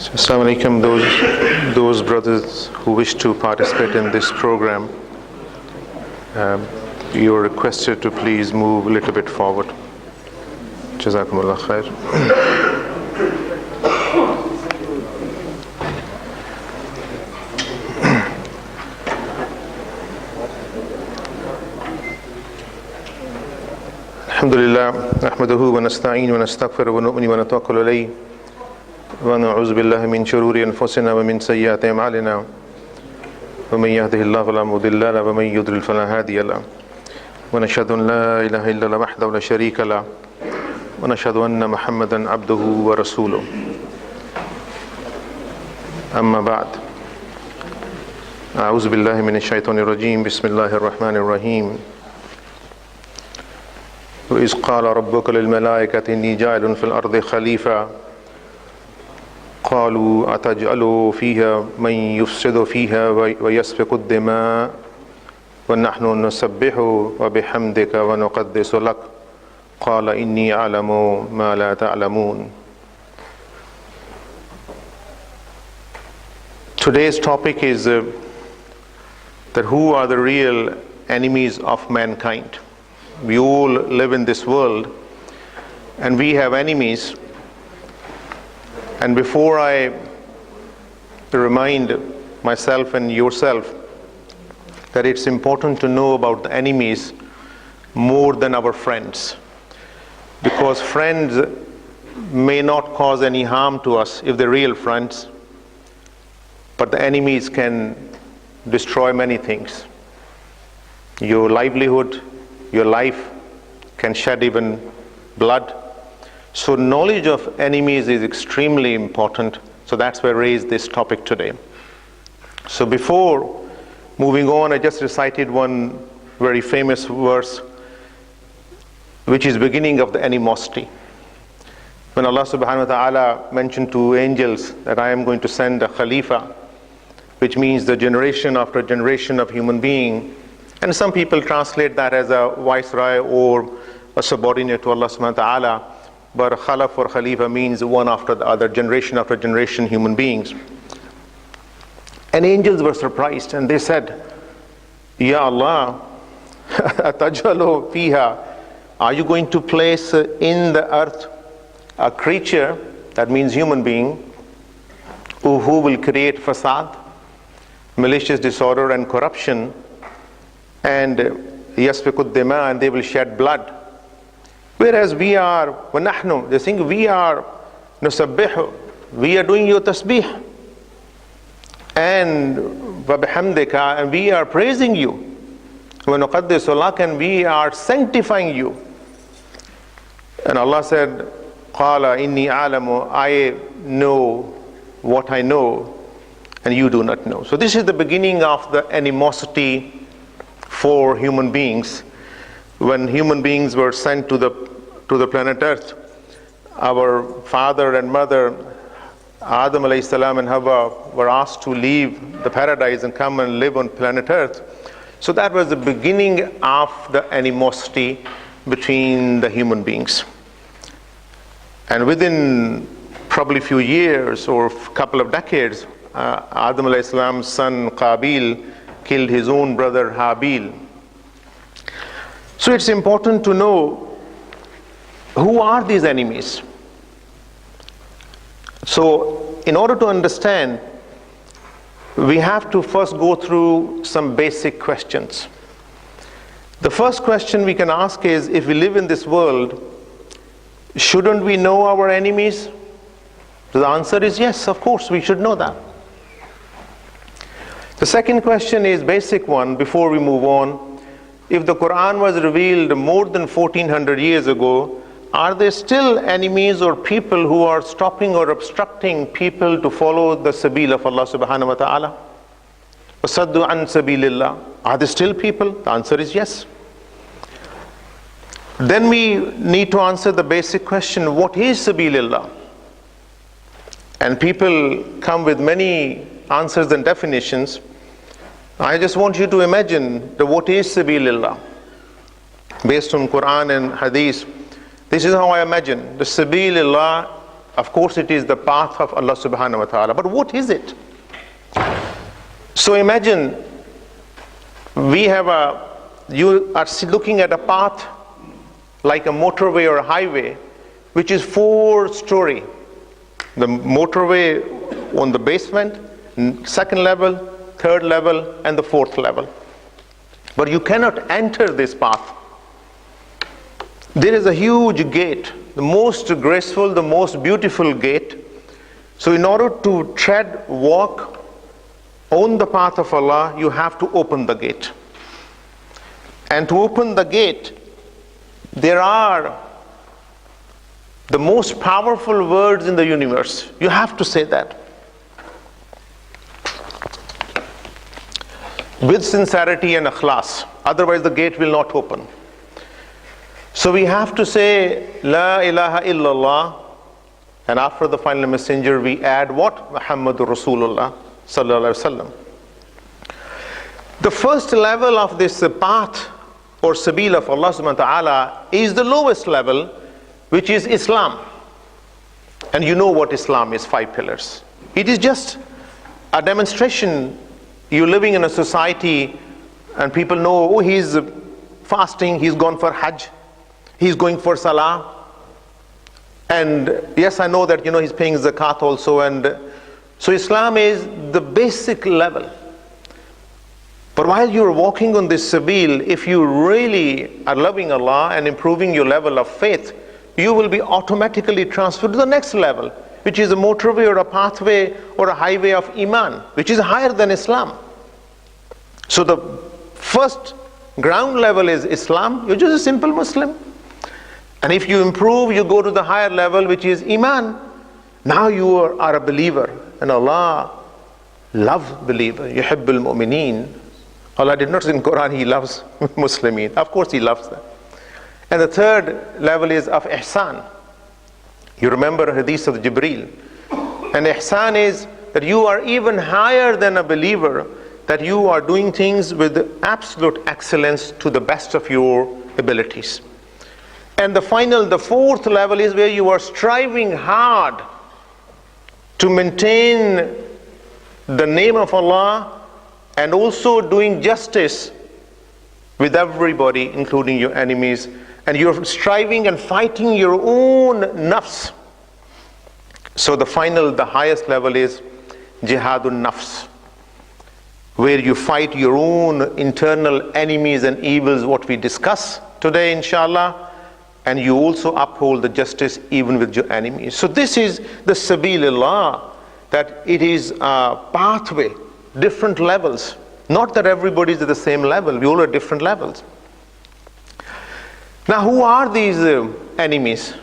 Assalamu alaikum, those brothers who wish to participate in this program, you're requested to please move a little bit forward. Jazakumullah khair. Alhamdulillah, nahmaduhu wa nasta'in wa nastaghfiruhu wa nu'minu wa natawakkalu alayhi wa na'udzu billahi min shururi anfusina wa min sayyiati a'malina wa man yahdihillahu fala mudilla lahu wa man yudlil fala hadiya lahu wa nashhadu an la ilaha illallah wahdahu la sharika lahu wa nashhadu anna Muhammadan abduhu wa rasuluhu. Amma ba'd. A'udzu billahi minash shaitanir rajim. Bismillahir rahmanir rahim. وإذ قال ربك للملائكة إني جاعل في الأرض خليفة قالوا أتجعل فيها من يفسد فيها ويسفك الدماء ونحن نسبح وبحمدك ونقدس لك قال إني أعلم ما لا تعلمون. Today's topic is that who are the real enemies of mankind. We all live in this world and we have enemies. And before I remind myself and yourself that it's important to know about the enemies more than our friends, because friends may not cause any harm to us if they're real friends, but the enemies can destroy many things. Your livelihood, your life can shed even blood. So knowledge of enemies is extremely important. So that's why I raised this topic today. So before moving on, I just recited one very famous verse, which is beginning of the animosity. When Allah subhanahu wa ta'ala mentioned to angels that I am going to send a Khalifa, which means the generation after generation of human being. And some people translate that as a viceroy or a subordinate to Allah subhanahu wa ta'ala. But Khalaf or Khalifa means one after the other, generation after generation human beings. And angels were surprised and they said, Ya Allah, atajalu fiha, are you going to place in the earth a creature, that means human being, who will create fasad, malicious disorder and corruption, and yasfikud dima, and they will shed blood. Whereas we are, وَنَحْنُ, they think we are نُسَبِّحُ, we are doing your tasbih, and وَبِحَمْدِكَ, and we are praising you, وَنُقَدِّسُ لَكَ, and we are sanctifying you. And Allah said, قَالَ إِنِّي أَعْلَمُ, I know what I know, and you do not know. So this is the beginning of the animosity for human beings. When human beings were sent to the planet Earth, our father and mother, Adam alayhi salam and Hawa, were asked to leave the paradise and come and live on planet Earth. So that was the beginning of the animosity between the human beings. And within probably a few years or a couple of decades, Adam alayhi salam's son Qabil killed his own brother Habil. So it's important to know who are these enemies. So in order to understand, we have to first go through some basic questions. The first question we can ask is, if we live in this world, shouldn't we know our enemies? The answer is yes, of course, we should know that. The second question is basic one before we move on. If the Quran was revealed more than 1400 years ago, are there still enemies or people who are stopping or obstructing people to follow the sabil of Allah subhanahu wa ta'ala? وَصَدُّ عَنْ سَبِيلِ اللَّهِ. Are there still people? The answer is yes. Then we need to answer the basic question, what is sabilillah? And people come with many answers and definitions. I just want you to imagine what is sabilillah based on Quran and Hadith. This is how I imagine. The sabilillah Of course, it is the path of Allah subhanahu wa ta'ala. But what is it? So imagine you are looking at a path like a motorway or a highway, which is 4-story. The motorway on the basement, second level, third level, and the fourth level. But you cannot enter this path. There is a huge gate, the most graceful, the most beautiful gate. So in order to walk on the path of Allah, you have to open the gate. And to open the gate, there are the most powerful words in the universe. You have to say that. With sincerity and ikhlas. Otherwise the gate will not open. So we have to say, La ilaha illallah. And after the final messenger, we add what? Muhammadur Rasulullah sallallahu alaihi wasallam. The first level of this path or sabil of Allah subhanahu wa ta'ala is the lowest level, which is Islam. And you know what Islam is, 5 pillars. It is just a demonstration. You're living in a society and people know, oh, he's fasting, he's gone for Hajj, he's going for Salah. And yes, I know that, he's paying zakat also. And so Islam is the basic level. But while you're walking on this sabil, if you really are loving Allah and improving your level of faith, you will be automatically transferred to the next level, which is a motorway or a pathway or a highway of Iman, which is higher than Islam. So the first ground level is Islam. You're just a simple Muslim. And if you improve, you go to the higher level, which is Iman. Now you are a believer. And Allah loves believer. Yuhibbul mu'mineen. Allah did not say in Quran He loves Muslimin. Of course He loves them. And the third level is of ihsan. You remember a hadith of Jibreel. And ihsan is that you are even higher than a believer, that you are doing things with absolute excellence to the best of your abilities. And the fourth level is where you are striving hard to maintain the name of Allah and also doing justice with everybody, including your enemies. And you're striving and fighting your own nafs. So the highest level is jihadun nafs, where you fight your own internal enemies and evils, what we discuss today, inshallah. And you also uphold the justice even with your enemies. So this is the sabilillah, that it is a pathway, different levels. Not that everybody is at the same level, we all are at different levels. Now, who are these enemies?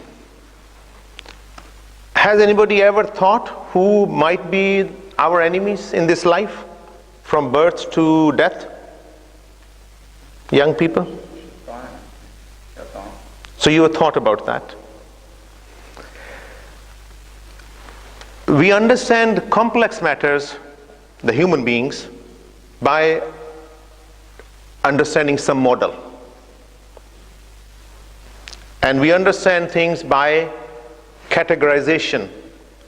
Has anybody ever thought who might be our enemies in this life, from birth to death? Young people? So you have thought about that. We understand complex matters, the human beings, by understanding some model. And we understand things by categorization.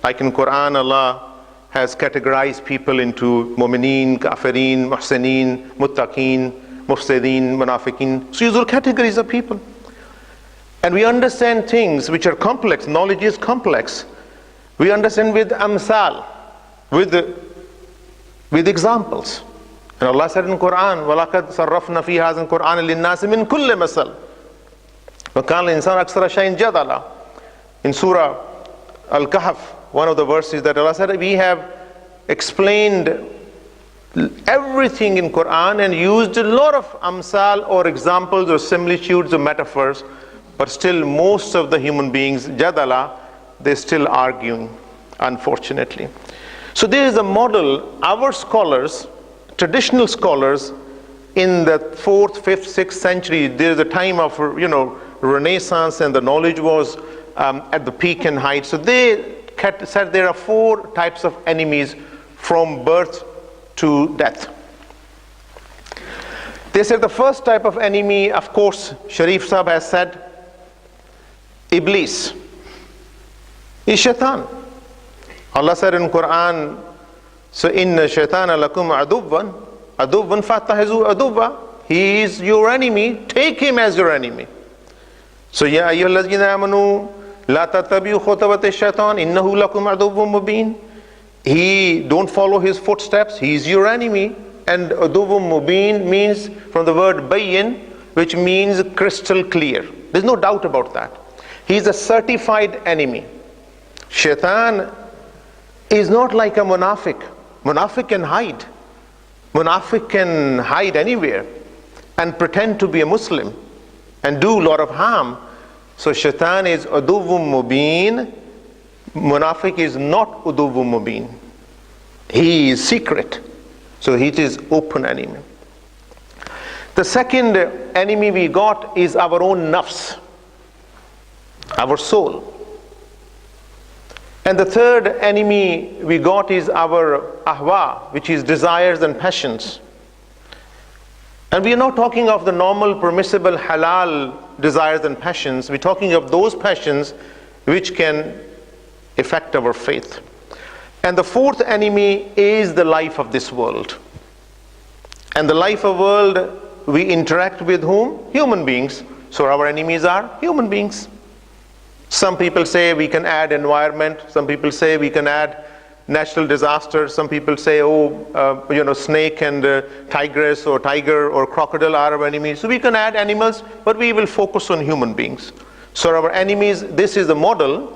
Like in Quran, Allah has categorized people into mu'mineen, kafirin, muhsineen, muttaqeen, mufsideen, munafiqeen. So these are categories of people. And we understand things which are complex. Knowledge is complex. We understand with amsal, with examples. And Allah said in Quran, وَلَقَدْ صَرَّفْنَا فِي هَذَا الْقُرْآنِ لِلنَّاسِ مِنْ كُلِّ مَثَلٍ وَكَانَ الْإِنسَانُ أَكْثَرَ شَيْءٍ جَدَلًا. In Surah Al-Kahf, one of the verses that Allah said, we have explained everything in Quran and used a lot of amsal or examples or similitudes or metaphors, but still most of the human beings, jadala, they're still arguing, unfortunately. So there is a model. Our scholars, traditional scholars, in the 4th, 5th, 6th century, there is a time of Renaissance, and the knowledge was at the peak and height. So they said there are 4 types of enemies from birth to death. They said the first type of enemy, of course, Sharif Sahib has said, Iblis. is shaitan. Allah said in Quran, so inna shaitana lakum aduwan fattahizu aduwa. He is your enemy, take him as your enemy. So ya ayyuhallazina amanu la tattabi'u khutuwati shaitan innahu lakum aduwwun mubin. He, don't follow his footsteps, he is your enemy. And aduwwun mubin means from the word bayyin, which means crystal clear. There's no doubt about that. He is a certified enemy. Shaitan is not like a munafiq. Munafiq can hide. Munafiq can hide anywhere and pretend to be a Muslim and do a lot of harm. So shaitan is aduwwun mubin. Munafiq is not aduwwun mubin. He is secret. So he is open enemy. The second enemy we got is our own nafs, our soul. And the third enemy we got is our ahwa, which is desires and passions. And we are not talking of the normal, permissible, halal desires and passions. We're talking of those passions which can affect our faith. And the fourth enemy is the life of this world. And the life of world, we interact with whom? Human beings. So our enemies are human beings. Some people say we can add environment. Some people say we can add natural disasters. Some people say, snake and tigress or tiger or crocodile are our enemies. So we can add animals, but we will focus on human beings. So our enemies, this is the model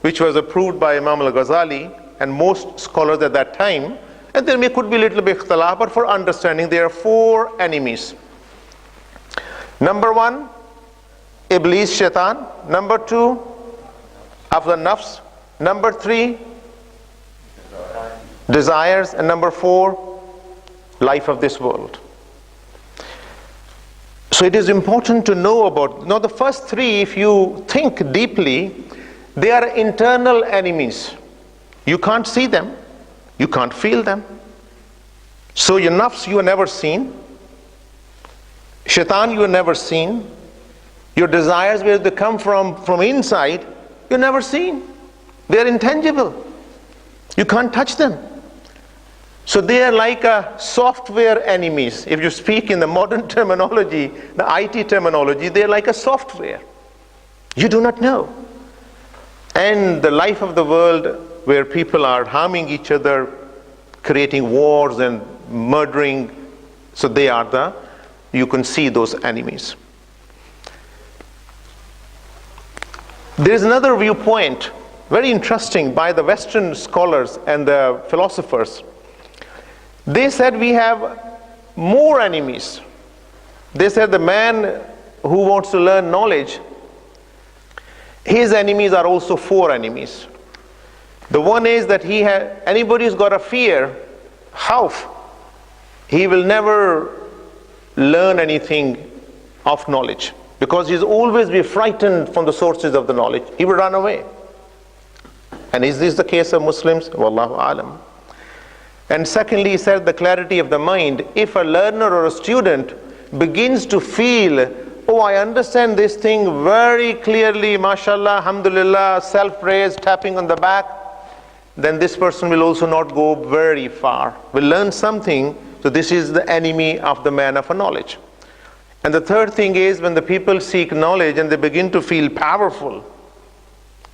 which was approved by Imam al-Ghazali and most scholars at that time. And then there could be a little bit ikhtilaf, but for understanding, there are four enemies. Number one, Iblis, Shaitan. Number two, of the nafs. Number three, desires. And number four, life of this world. So it is important to know about, now the first three, if you think deeply, they are internal enemies. You can't see them. You can't feel them. So your nafs you have never seen. Shaitan you have never seen. Your desires where they come from inside, you've never seen. They are intangible. You can't touch them. So they are like a software enemies. If you speak in the modern terminology, the IT terminology, they are like a software. You do not know. And the life of the world where people are harming each other, creating wars and murdering, so they are you can see those enemies. There is another viewpoint, very interesting, by the Western scholars and the philosophers. They said we have more enemies. They said the man who wants to learn knowledge, his enemies are also four enemies. The one is that anybody who's got a fear, khawf, he will never learn anything of knowledge, because he'll always be frightened from the sources of the knowledge. He will run away. And is this the case of Muslims? Wallahu alam. And secondly, he said the clarity of the mind. If a learner or a student begins to feel, oh, I understand this thing very clearly, mashallah, alhamdulillah, self-praise, tapping on the back, then this person will also not go very far. Will learn something. So this is the enemy of the man of knowledge. And the third thing is when the people seek knowledge and they begin to feel powerful.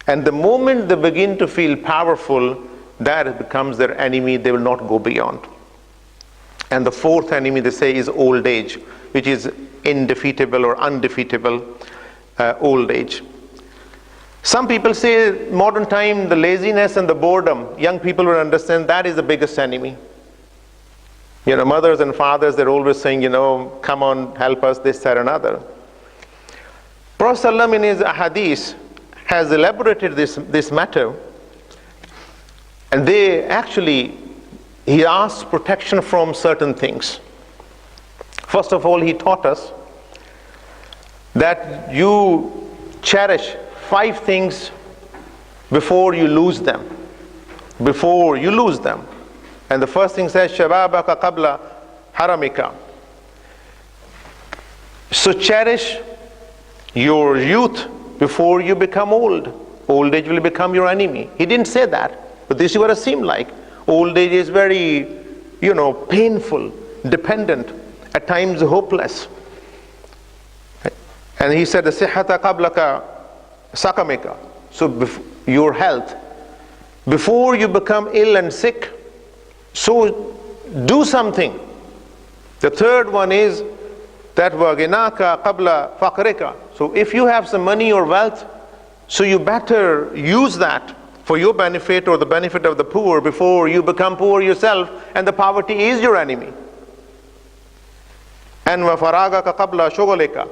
And the moment they begin to feel powerful, that becomes their enemy. They will not go beyond. And the fourth enemy, they say, is old age, which is indefeatable or undefeatable old age. Some people say modern time, the laziness and the boredom, young people will understand that is the biggest enemy. Mothers and fathers, they're always saying, come on, help us, this, that, and other. Prophet ﷺ in his hadith has elaborated this matter. And he asked protection from certain things. First of all, he taught us that you cherish 5 things before you lose them. Before you lose them. And the first thing says, Shababaka qabla haramika. So cherish your youth before you become old Old age will become your enemy. He didn't say that, but this is what it seemed like. Old age is very, painful, dependent, at times hopeless. And he said, "Sihhata qablaka sakamika." So your health, before you become ill and sick, so do something. The third one is that waginaka qabla faqrika. So if you have some money or wealth, so you better use that for your benefit or the benefit of the poor before you become poor yourself, and the poverty is your enemy. And wa faragaka qabla shughlika.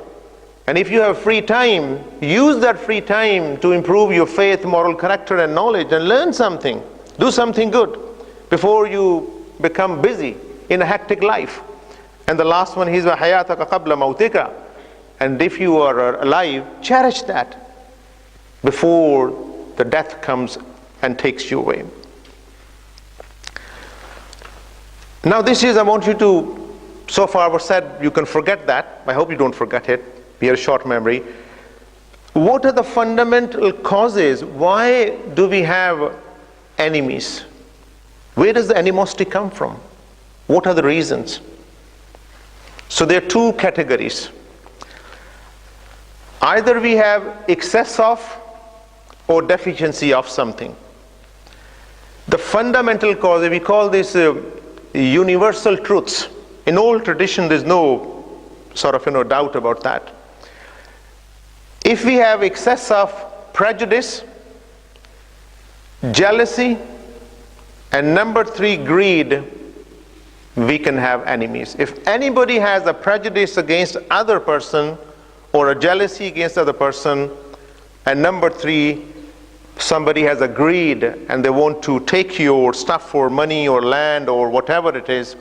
And if you have free time, use that free time to improve your faith, moral character and knowledge, and learn something. Do something good before you become busy in a hectic life. And the last one is hayataka qabla mautika. And if you are alive, cherish that before the death comes and takes you away. Now this is, I want you to, so far was said, you can forget that. I hope you don't forget it. We have a short memory. What are the fundamental causes? Why do we have enemies? Where does the animosity come from? What are the reasons? So there are two categories. Either we have excess of or deficiency of something. The fundamental cause, we call this universal truths. In all tradition, there's no sort of doubt about that. If we have excess of prejudice, jealousy, and number 3, greed, we can have enemies. If anybody has a prejudice against other person or a jealousy against other person, and number 3, somebody has a greed and they want to take your stuff for money or land or whatever it is,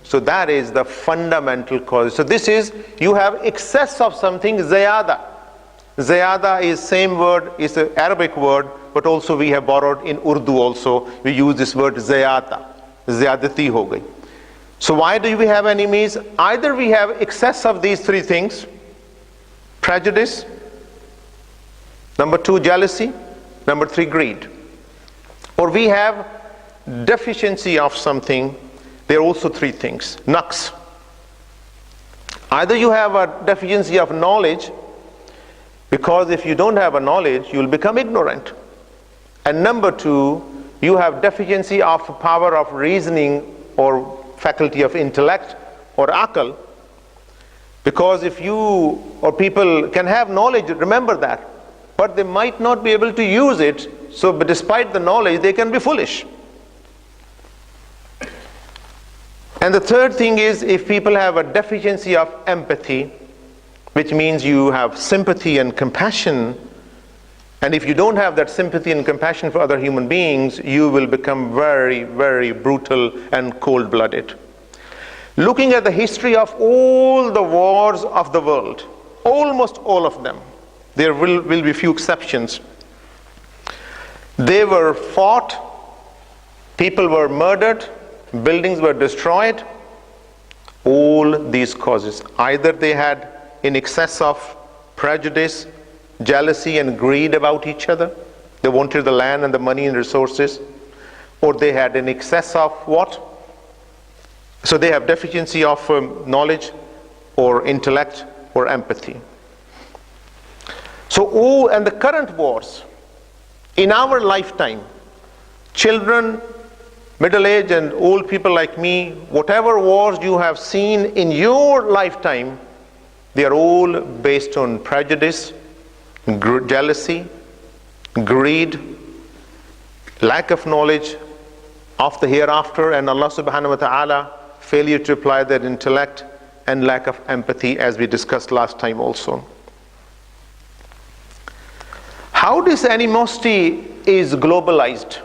so that is the fundamental cause. So this is, you have excess of something, zayada. Zayada is same word, is an Arabic word, but also we have borrowed in Urdu also. We use this word zayata. Zayadati ho gayi. So why do we have enemies? Either we have excess of these 3 things, prejudice, number 2, jealousy, number 3, greed. Or we have deficiency of something. There are also 3 things, naqs. Either you have a deficiency of knowledge, because if you don't have a knowledge, you will become ignorant. And number 2, you have deficiency of power of reasoning or faculty of intellect or akal. Because if you or people can have knowledge, remember that, but they might not be able to use it, so but despite the knowledge, they can be foolish. And the third thing is, if people have a deficiency of empathy, which means you have sympathy and compassion, and if you don't have that sympathy and compassion for other human beings, you will become very, very brutal and cold-blooded. Looking at the history of all the wars of the world, almost all of them, there will be few exceptions. They were fought, people were murdered, buildings were destroyed. All these causes, either they had in excess of prejudice, jealousy and greed about each other, they wanted the land and the money and resources, or they had an excess of what? So they have deficiency of knowledge or intellect or empathy. So and the current wars in our lifetime, children, middle-aged and old people like me, whatever wars you have seen in your lifetime, they are all based on prejudice, jealousy, greed, lack of knowledge of the hereafter, and Allah subhanahu wa ta'ala, failure to apply their intellect, and lack of empathy, as we discussed last time also. How this animosity is globalized?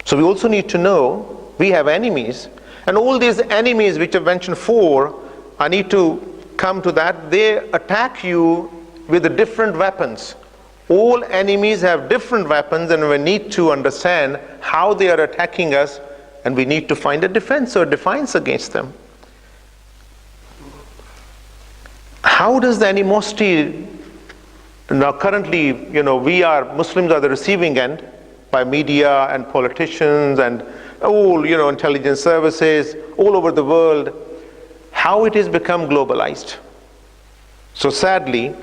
So we also need to know we have enemies, and all these enemies which I've mentioned 4, I need to come to that, they attack you with the different weapons. All enemies have different weapons, and we need to understand how they are attacking us, and we need to find a defense or defiance against them. How does the animosity Now currently, Muslims are the receiving end by media and politicians and all, intelligence services all over the world, how it has become globalized. So sadly,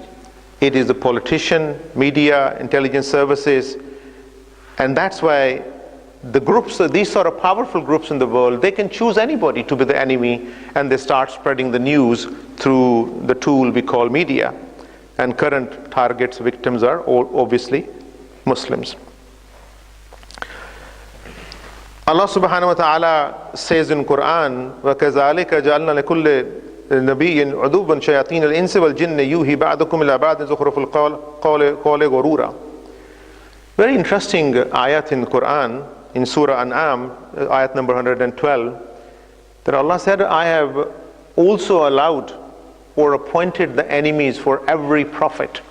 it is the politician, media, intelligence services, and that's why the groups, these sort of powerful groups in the world, they can choose anybody to be the enemy, and they start spreading the news through the tool we call media. And current targets, victims are obviously Muslims. Allah subhanahu wa ta'ala says in Quran, وَكَذَلِكَ جَعَلْنَا لِكُلِّ نَبِيٍّ عُدُوًّا شَيَاطِينَ الْإِنسِ وَالْجِنِّ يُوحِي بَعْضُكُمْ إِلَىٰ بَعْضٍ زُخْرُفَ الْقَوْلِ غُرُورًا. Very interesting ayat in Quran, in Surah An'am, ayat number 112, that Allah said, I have also allowed or appointed the enemies for every prophet.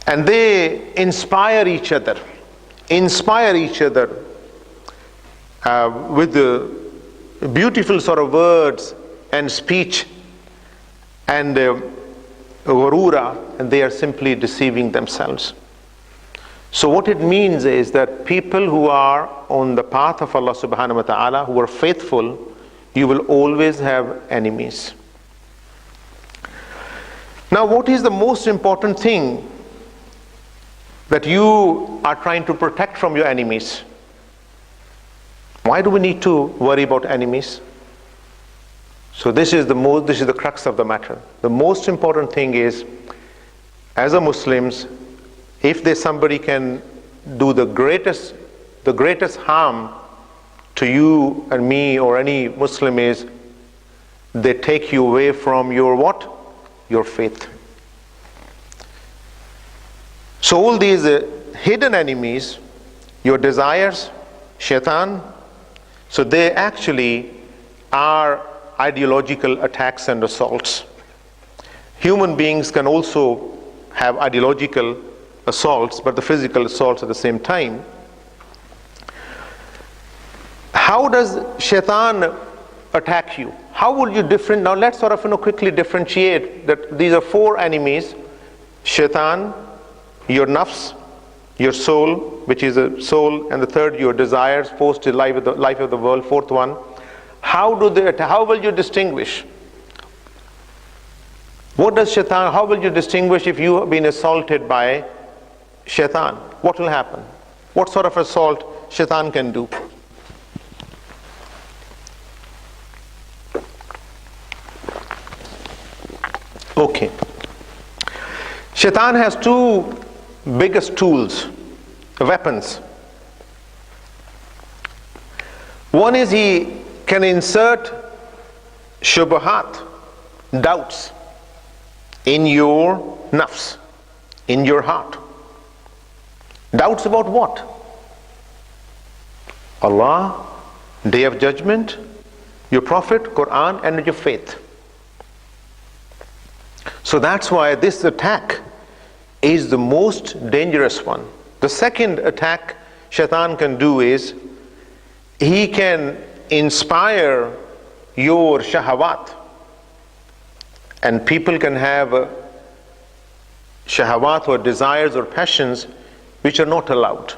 And they inspire each other with the beautiful sort of words and speech and ghurura, and they are simply deceiving themselves. So what it means is that people who are on the path of Allah subhanahu wa ta'ala, who are faithful, you will always have enemies. Now, what is the most important thing that you are trying to protect from your enemies? Why do we need to worry about enemies? So this is the crux of the matter. The most important thing is, as a Muslims, if there's somebody can do the greatest harm to you and me or any Muslim, is they take you away from your what? Your faith. So all these hidden enemies, your desires, shaitan, so they actually are ideological attacks and assaults. Human beings can also have ideological assaults, but the physical assaults at the same time. How does shaitan attack you? How would you different? Now let's sort of quickly differentiate that these are four enemies: shaitan, your nafs, your soul, which is a soul, and the third, your desires, fourth is life of the world, fourth one. How will you distinguish? What does shaitan, how will you distinguish if you have been assaulted by shaitan? What will happen? What sort of assault shaitan can do? Okay. Shaitan has two biggest tools, weapons. One is he can insert shubahat, doubts, in your nafs, in your heart. Doubts about what? Allah, Day of Judgment, your Prophet, Quran, and your faith. So that's why this attack is the most dangerous one. The second attack shaitan can do is he can inspire your shahawat, and people can have shahawat or desires or passions which are not allowed.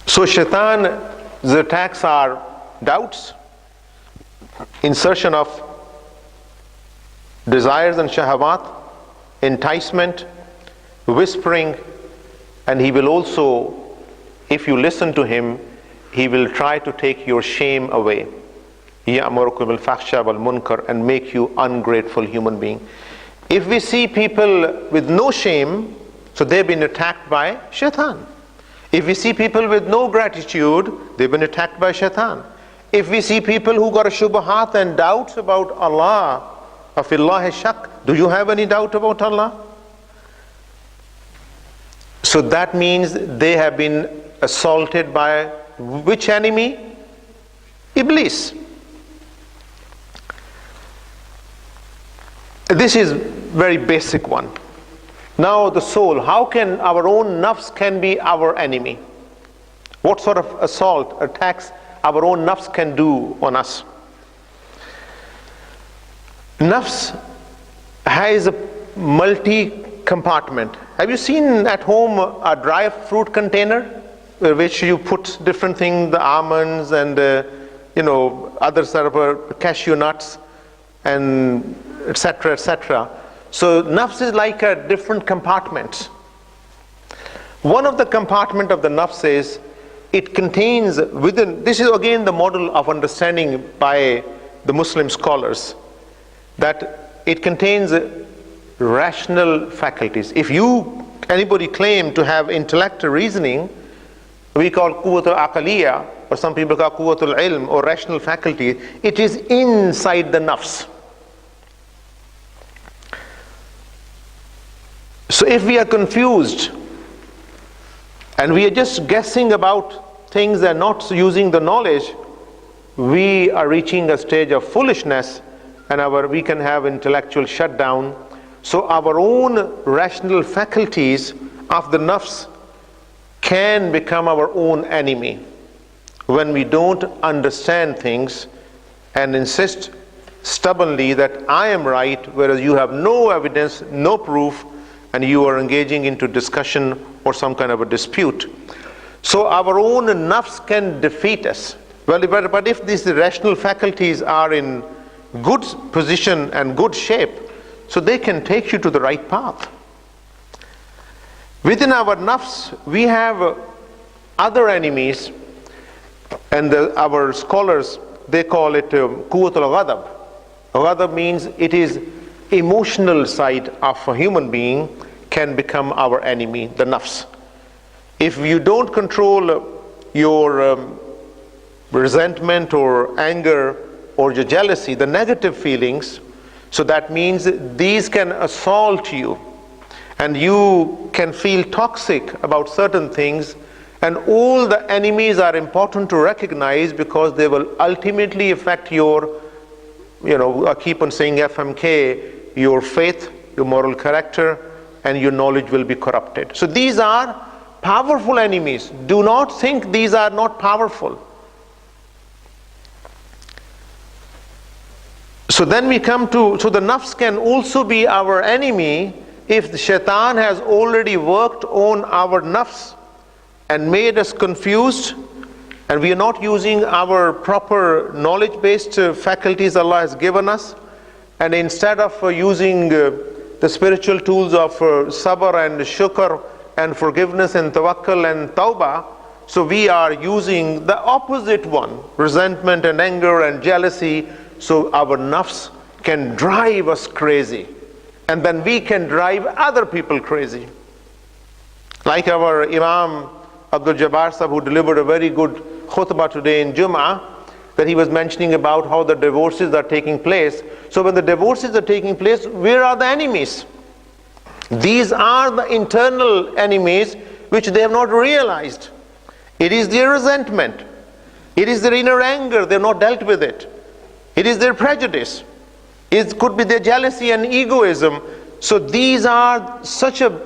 So shaitan's attacks are doubts, insertion of desires and shahawat, enticement, whispering, and he will also, if you listen to him, he will try to take your shame away. يَأْمُرُكُمْ بِالْفَحْشَاءِ وَالْمُنْكَرِ, and make you ungrateful human being. If we see people with no shame, so they've been attacked by shaitan. If we see people with no gratitude, they've been attacked by shaitan. If we see people who got a shubahat and doubts about Allah, afillahi shak, do you have any doubt about Allah? So that means they have been assaulted by which enemy? Iblis. This is very basic one. Now the soul, how can our own nafs can be our enemy? What sort of assault, attacks our own nafs can do on us? Nafs has a multi-compartment. Have you seen at home a dry fruit container which you put different things, the almonds and other sort of cashew nuts and etc., etc. So nafs is like a different compartment. One of the compartment of the nafs is it contains within, this is again the model of understanding by the Muslim scholars, that it contains rational faculties. If anybody claim to have intellect or reasoning, we call quwwat al-aqaliyya, or some people call quwwat al-ilm, or rational faculty. It is inside the nafs. So if we are confused and we are just guessing about things and not using the knowledge, we are reaching a stage of foolishness, and we can have intellectual shutdown. So our own rational faculties of the nafs can become our own enemy when we don't understand things and insist stubbornly that I am right, whereas you have no evidence, no proof, and you are engaging into discussion or some kind of a dispute. So our own nafs can defeat us. Well, but if these rational faculties are in good position and good shape, so they can take you to the right path. Within our nafs, we have other enemies, and our scholars, they call it quwwat al-ghadab. Ghadab means it is emotional side of a human being can become our enemy, the nafs. If you don't control your resentment or anger or your jealousy, the negative feelings, so that means these can assault you and you can feel toxic about certain things, and all the enemies are important to recognize because they will ultimately affect your, I keep on saying FMK, your faith, your moral character, and your knowledge will be corrupted. So these are powerful enemies. Do not think these are not powerful. So then we come to, so the nafs can also be our enemy if the shaitan has already worked on our nafs and made us confused, and we are not using our proper knowledge-based faculties Allah has given us, and instead of using the spiritual tools of sabr and shukr and forgiveness and tawakkul and tawbah, so we are using the opposite one, resentment and anger and jealousy. So our nafs can drive us crazy, and then we can drive other people crazy. Like our Imam Abdul Jabbar Sahib, who delivered a very good khutbah today in Jum'ah, that he was mentioning about how the divorces are taking place. So when the divorces are taking place, where are the enemies? These are the internal enemies which they have not realized. It is their resentment. It is their inner anger. They have not dealt with it. It is their prejudice. It could be their jealousy and egoism. So these are such a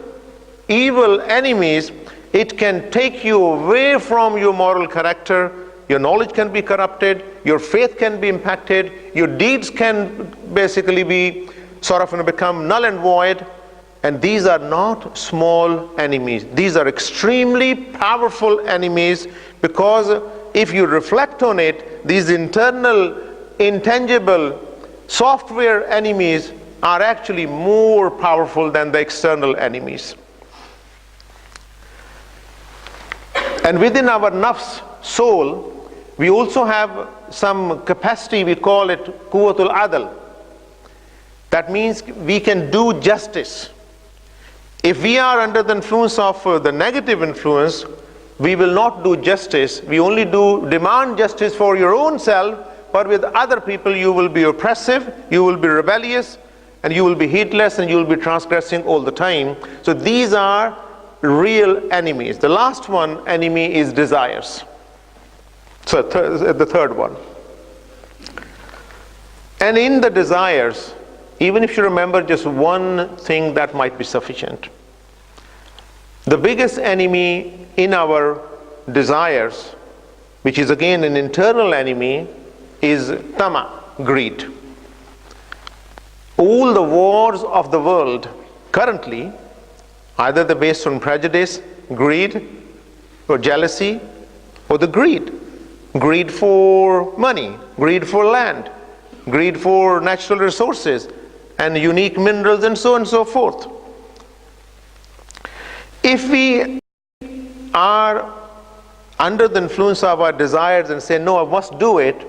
evil enemies. It can take you away from your moral character. Your knowledge can be corrupted. Your faith can be impacted. Your deeds can basically be become null and void. And these are not small enemies. These are extremely powerful enemies, because if you reflect on it, these internal, intangible software enemies are actually more powerful than the external enemies. And within our nafs, soul, we also have some capacity, we call it quwwatul adl. That means we can do justice. If we are under the influence of the negative influence, we will not do justice. We only demand justice for your own self, but with other people you will be oppressive, you will be rebellious, and you will be heedless, and you will be transgressing all the time. So these are real enemies. The last one enemy is desires. So the third one. And in the desires, even if you remember just one thing, that might be sufficient. The biggest enemy in our desires, which is again an internal enemy, is tama, greed. All the wars of the world currently, either they're based on prejudice, greed, or jealousy, or the greed. Greed for money, greed for land, greed for natural resources and unique minerals, and so on and so forth. If we are under the influence of our desires and say, no, I must do it,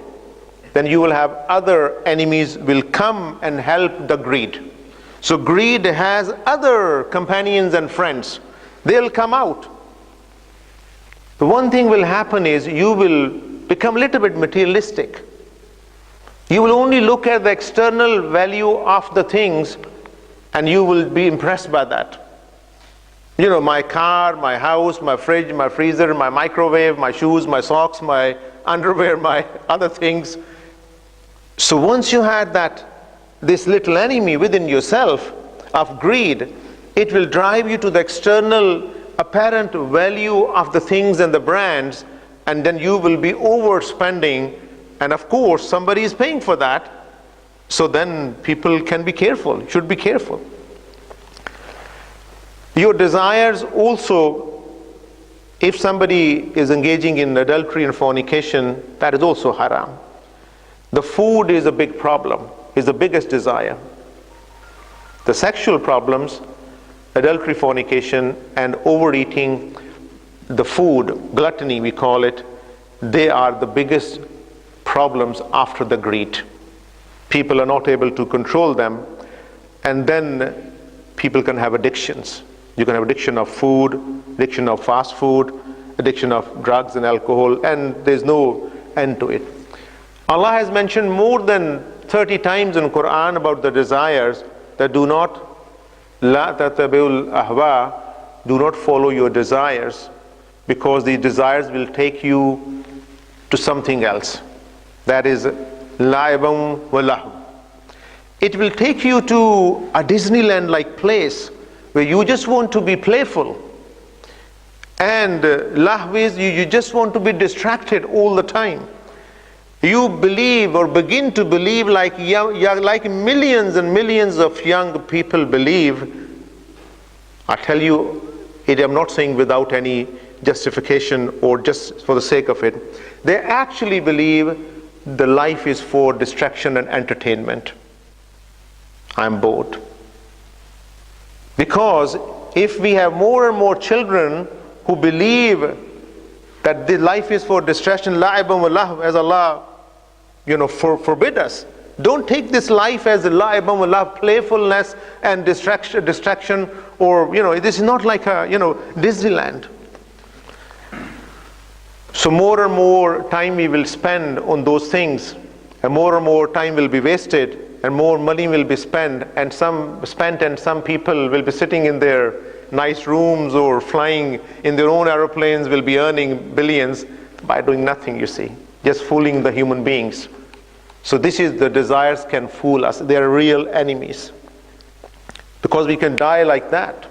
then you will have other enemies will come and help the greed. So greed has other companions and friends. They'll come out. The one thing will happen is you will become a little bit materialistic. You will only look at the external value of the things and you will be impressed by that. You know, my car, my house, my fridge, my freezer, my microwave, my shoes, my socks, my underwear, my other things. So once you had this little enemy within yourself of greed, it will drive you to the external apparent value of the things and the brands, and then you will be overspending, and of course somebody is paying for that. So then people can be careful, should be careful. Your desires also, if somebody is engaging in adultery and fornication, that is also haram. The food is a big problem, is the biggest desire. The sexual problems, adultery, fornication, and overeating, the food, gluttony we call it, they are the biggest problems after the greed. People are not able to control them, and then people can have addictions. You can have addiction of food, addiction of fast food, addiction of drugs and alcohol, and there's no end to it. Allah has mentioned more than 30 times in the Quran about the desires that do not, la tatabi'ul ahwa, do not follow your desires, because these desires will take you to something else. That is la'ibam wa lahu. It will take you to a Disneyland-like place where you just want to be playful. And lahwiz, you just want to be distracted all the time. You believe or begin to believe like millions and millions of young people believe. I tell you, I'm not saying without any justification or just for the sake of it. They actually believe the life is for distraction and entertainment. I'm bored. Because if we have more and more children who believe that the life is for distraction, la'ibam wa lahu, as Allah, forbid us. Don't take this life as la'ibam wa lahu, playfulness and distraction, or this is not like a Disneyland. So more and more time we will spend on those things, and more time will be wasted, and more money will be spent, and some people will be sitting in their nice rooms or flying in their own aeroplanes, will be earning billions by doing nothing, you see, just fooling the human beings. So this is, the desires can fool us. They are real enemies, because we can die like that.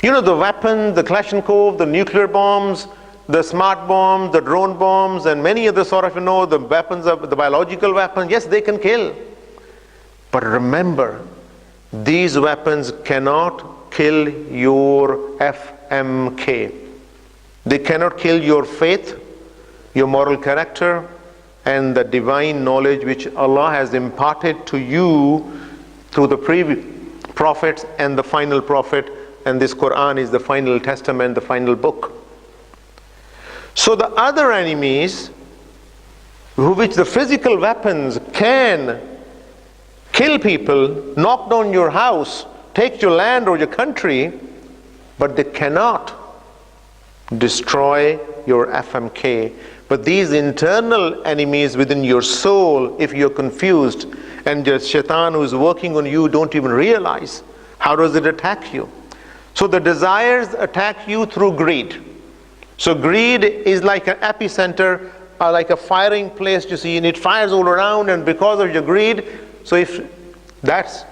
The weapon, the Kalashnikov, the nuclear bombs, the smart bombs, the drone bombs, and many other sort of, the weapons, of the biological weapons, yes, they can kill. But remember, these weapons cannot kill your FMK. They cannot kill your faith, your moral character, and the divine knowledge which Allah has imparted to you through the previous prophets and the final prophet, and this Quran is the final testament, the final book. So the other enemies, which the physical weapons can kill people, knock down your house, take your land or your country, but they cannot destroy your FMK. But these internal enemies within your soul, if you're confused, and the shaitan who is working on you don't even realize, how does it attack you? So the desires attack you through greed. So greed is like an epicenter, like a firing place, you see, and it fires all around, and because of your greed, so if that's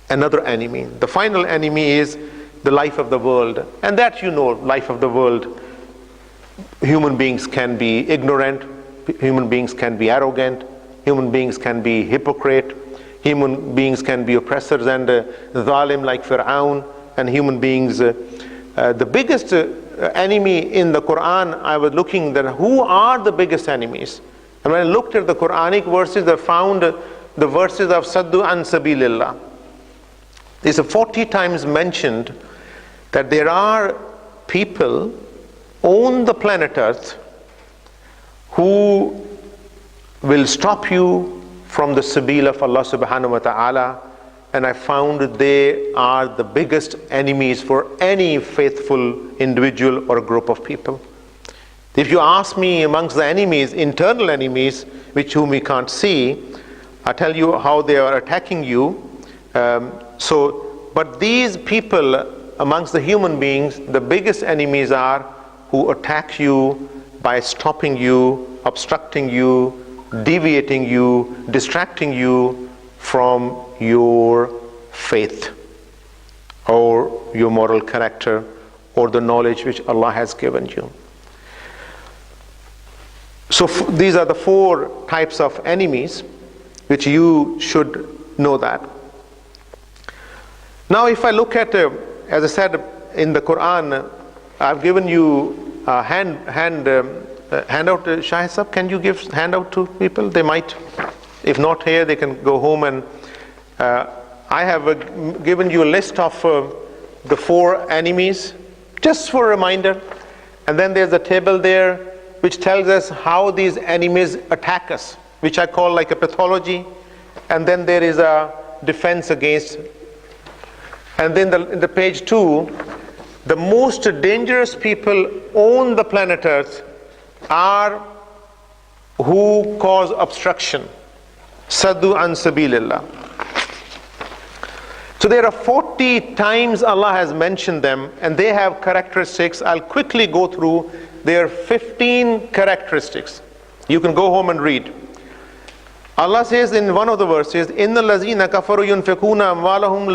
another enemy. The final enemy is the life of the world, and that life of the world. Human beings can be ignorant, human beings can be arrogant, human beings can be hypocrite, human beings can be oppressors and zalim like Fir'aun, and human beings, the biggest enemy in the Quran, I was looking that who are the biggest enemies? And when I looked at the Quranic verses, I found the verses of Saddu an Sabilillah. It's 40 times mentioned that there are people on the planet Earth who will stop you from the sabil of Allah subhanahu wa ta'ala, and I found they are the biggest enemies for any faithful individual or group of people. If you ask me amongst the enemies, internal enemies, which whom we can't see, I tell you how they are attacking you. But these people amongst the human beings, the biggest enemies are who attack you by stopping you, obstructing you, deviating you, distracting you from your faith or your moral character or the knowledge which Allah has given you. So these are the 4 types of enemies which you should know that. Now if I look at, as I said in the Quran, I've given you a handout. Shahid Sahab, can you give handout to people? They might, if not here, they can go home, and I have given you a list of the 4 enemies, just for a reminder. And then there's a table there which tells us how these enemies attack us, which I call like a pathology. And then there is a defense against. And then in the page 2, the most dangerous people on the planet Earth are who cause obstruction. Saddu an Sabilillah. So there are 40 times Allah has mentioned them, and they have characteristics. I'll quickly go through. There are 15 characteristics. You can go home and read. Allah says in one of the verses, إِنَّ الَّذِينَ كَفَرُوا يُنْفِقُونَ أَمْوَالَهُمْ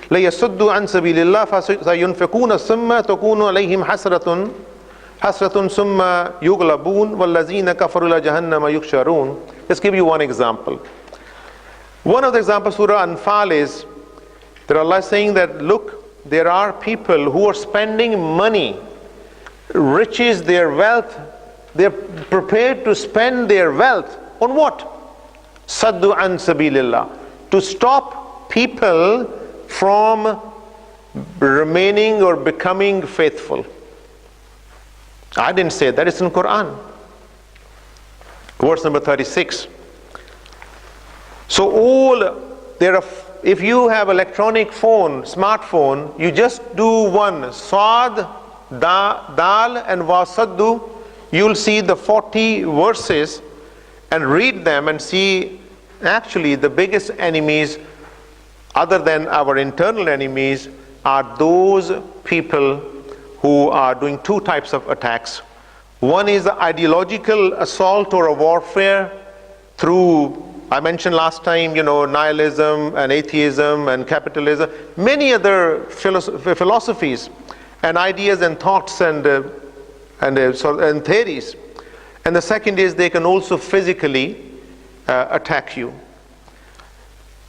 لَيَصُدُّوا عَنْ سَبِيلِ اللَّهِ فَسَيُنْفِقُونَ ثُمَّ تَكُونُ عَلَيْهِمْ حَسْرَةٌ ثُمَّ يُغْلَبُونَ وَالَّذِينَ كَفَرُوا إِلَى جَهَنَّمَ يُحْشَرُونَ. Let's give you one example. One of the examples, Surah Anfal, is that Allah is saying that, look, there are people who are spending money, riches, their wealth. They're prepared to spend their wealth on what? Saddu an Sabilillah. To stop people from remaining or becoming faithful. I didn't say that, it's in Quran. Verse number 36. So if you have electronic phone, smartphone, you just do one, Sad, Dal and Wasaddu, you'll see the 40 verses and read them and see actually the biggest enemies other than our internal enemies are those people who are doing 2 types of attacks. One is the ideological assault or a warfare through, I mentioned last time, nihilism and atheism and capitalism, many other philosophies and ideas and thoughts and theories. And the second is they can also physically attack you.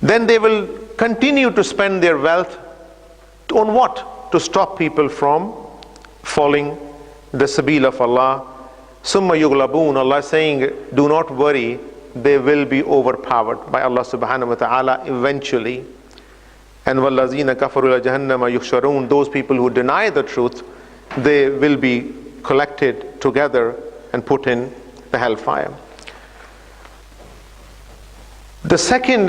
Then they will continue to spend their wealth on what? To stop people from following the sabil of Allah. Summa yughlabun. Allah is saying, do not worry, they will be overpowered by Allah subhanahu wa ta'ala eventually. And وَالَّذِينَ كَفَرُوا إِلَى جَهَنَّمَ يُحْشَرُونَ. Those people who deny the truth, they will be collected together and put in the hellfire. The second,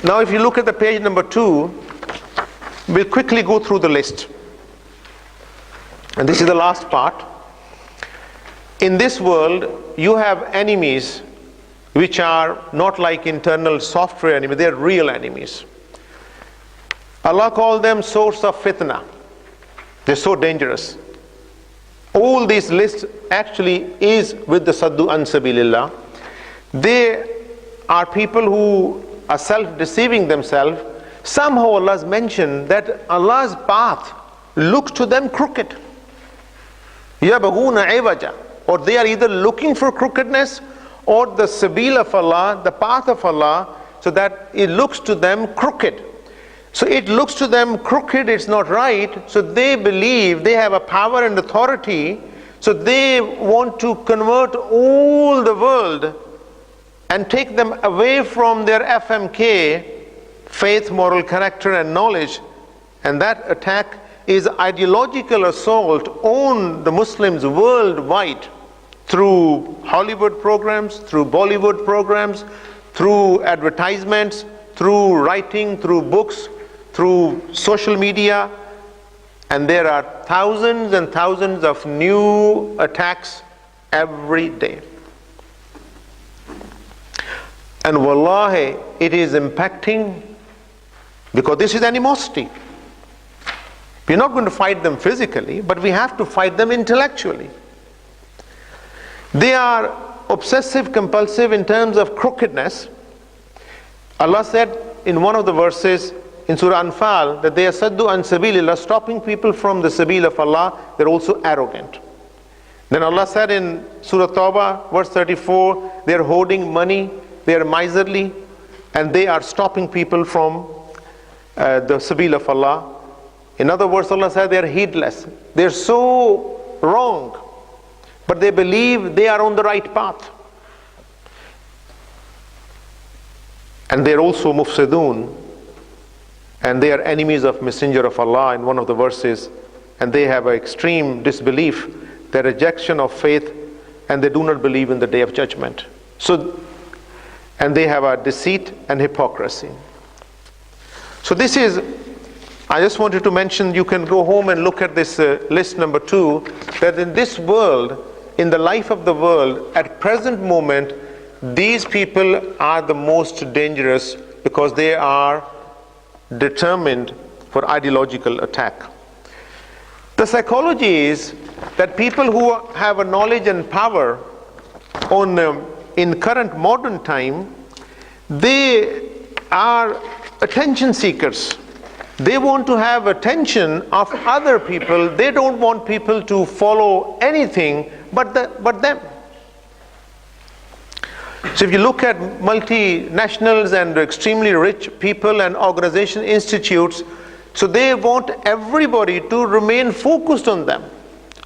now if you look at the page number 2, we'll quickly go through the list. And this is the last part. In this world, you have enemies which are not like internal software enemies, they are real enemies. Allah called them source of fitna. They're so dangerous. All these lists actually is with the Saddu an Sabilillah. They are people who are self-deceiving themselves. Somehow Allah has mentioned that Allah's path looks to them crooked. يَبَغُونَ عِوَجًا. Or they are either looking for crookedness or the sabil of Allah, the path of Allah, so that it looks to them crooked. So it looks to them crooked, it's not right, so they believe they have a power and authority, so they want to convert all the world and take them away from their FMK, faith, moral character and knowledge. And that attack is ideological assault on the Muslims worldwide through Hollywood programs, through Bollywood programs, through advertisements, through writing, through books, through social media. And there are thousands and thousands of new attacks every day. And wallahi, it is impacting, because this is animosity. We're not going to fight them physically, but we have to fight them intellectually. They are obsessive compulsive in terms of crookedness. Allah said in one of the verses in Surah Anfal that they are saddu an sabilillah, stopping people from the sabil of Allah. They're also arrogant. Then Allah said in Surah Tawbah verse 34, they are hoarding money, they are miserly, and they are stopping people from the sabil of Allah. In other words, Allah said they are heedless. They're so wrong, but they believe they are on the right path. And they're also mufsidun, and they are enemies of Messenger of Allah in one of the verses, and they have an extreme disbelief, their rejection of faith, and they do not believe in the Day of Judgment. So, and they have a deceit and hypocrisy. So this is, I just wanted to mention, you can go home and look at this list number 2, that in this world, in the life of the world, at present moment, these people are the most dangerous because they are determined for ideological attack. The psychology is that people who have a knowledge and power in current modern time, they are attention seekers. They want to have attention of other people. They don't want people to follow anything but them. So if you look at multinationals and extremely rich people and organization institutes, so they want everybody to remain focused on them.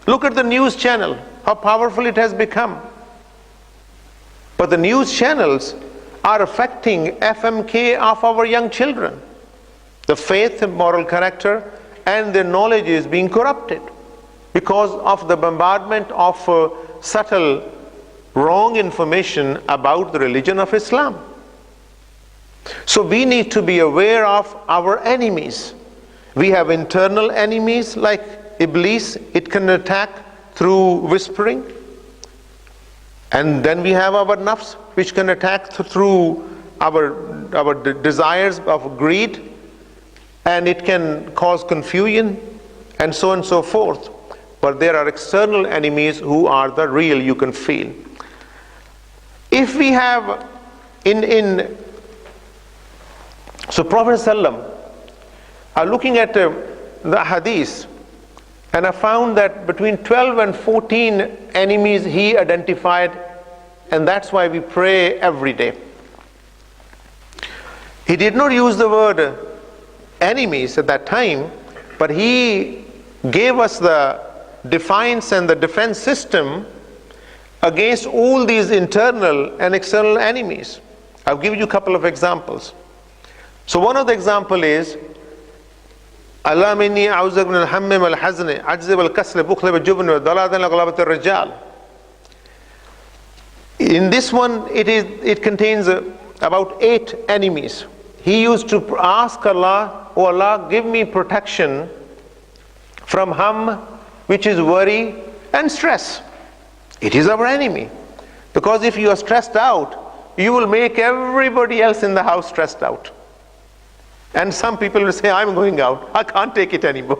Look at the news channel, how powerful it has become. But the news channels are affecting FMK of our young children. The faith and moral character and their knowledge is being corrupted because of the bombardment of subtle wrong information about the religion of Islam. So we need to be aware of our enemies. We have internal enemies like Iblis. It can attack through whispering. And then we have our nafs, which can attack through our desires of greed. And it can cause confusion and so on and so forth. But there are external enemies who are the real, you can feel. If we have so Prophet ﷺ are looking at the hadith, and I found that between 12 and 14 enemies he identified, and that's why we pray every day. He did not use the word enemies at that time, but he gave us the defiance and the defense system against all these internal and external enemies. I'll give you a couple of examples. So one of the example is Allahumma inni a'udhu min al-hammi wal-hazni ajzi wal-kasli bukhli wal-jubni wal-daladan wa-ghalabat al-rijal. In this one it contains about 8 enemies. He used to ask Allah, "Oh Allah, give me protection from hum, which is worry and stress." It is our enemy. Because if you are stressed out, you will make everybody else in the house stressed out. And some people will say, "I'm going out. I can't take it anymore."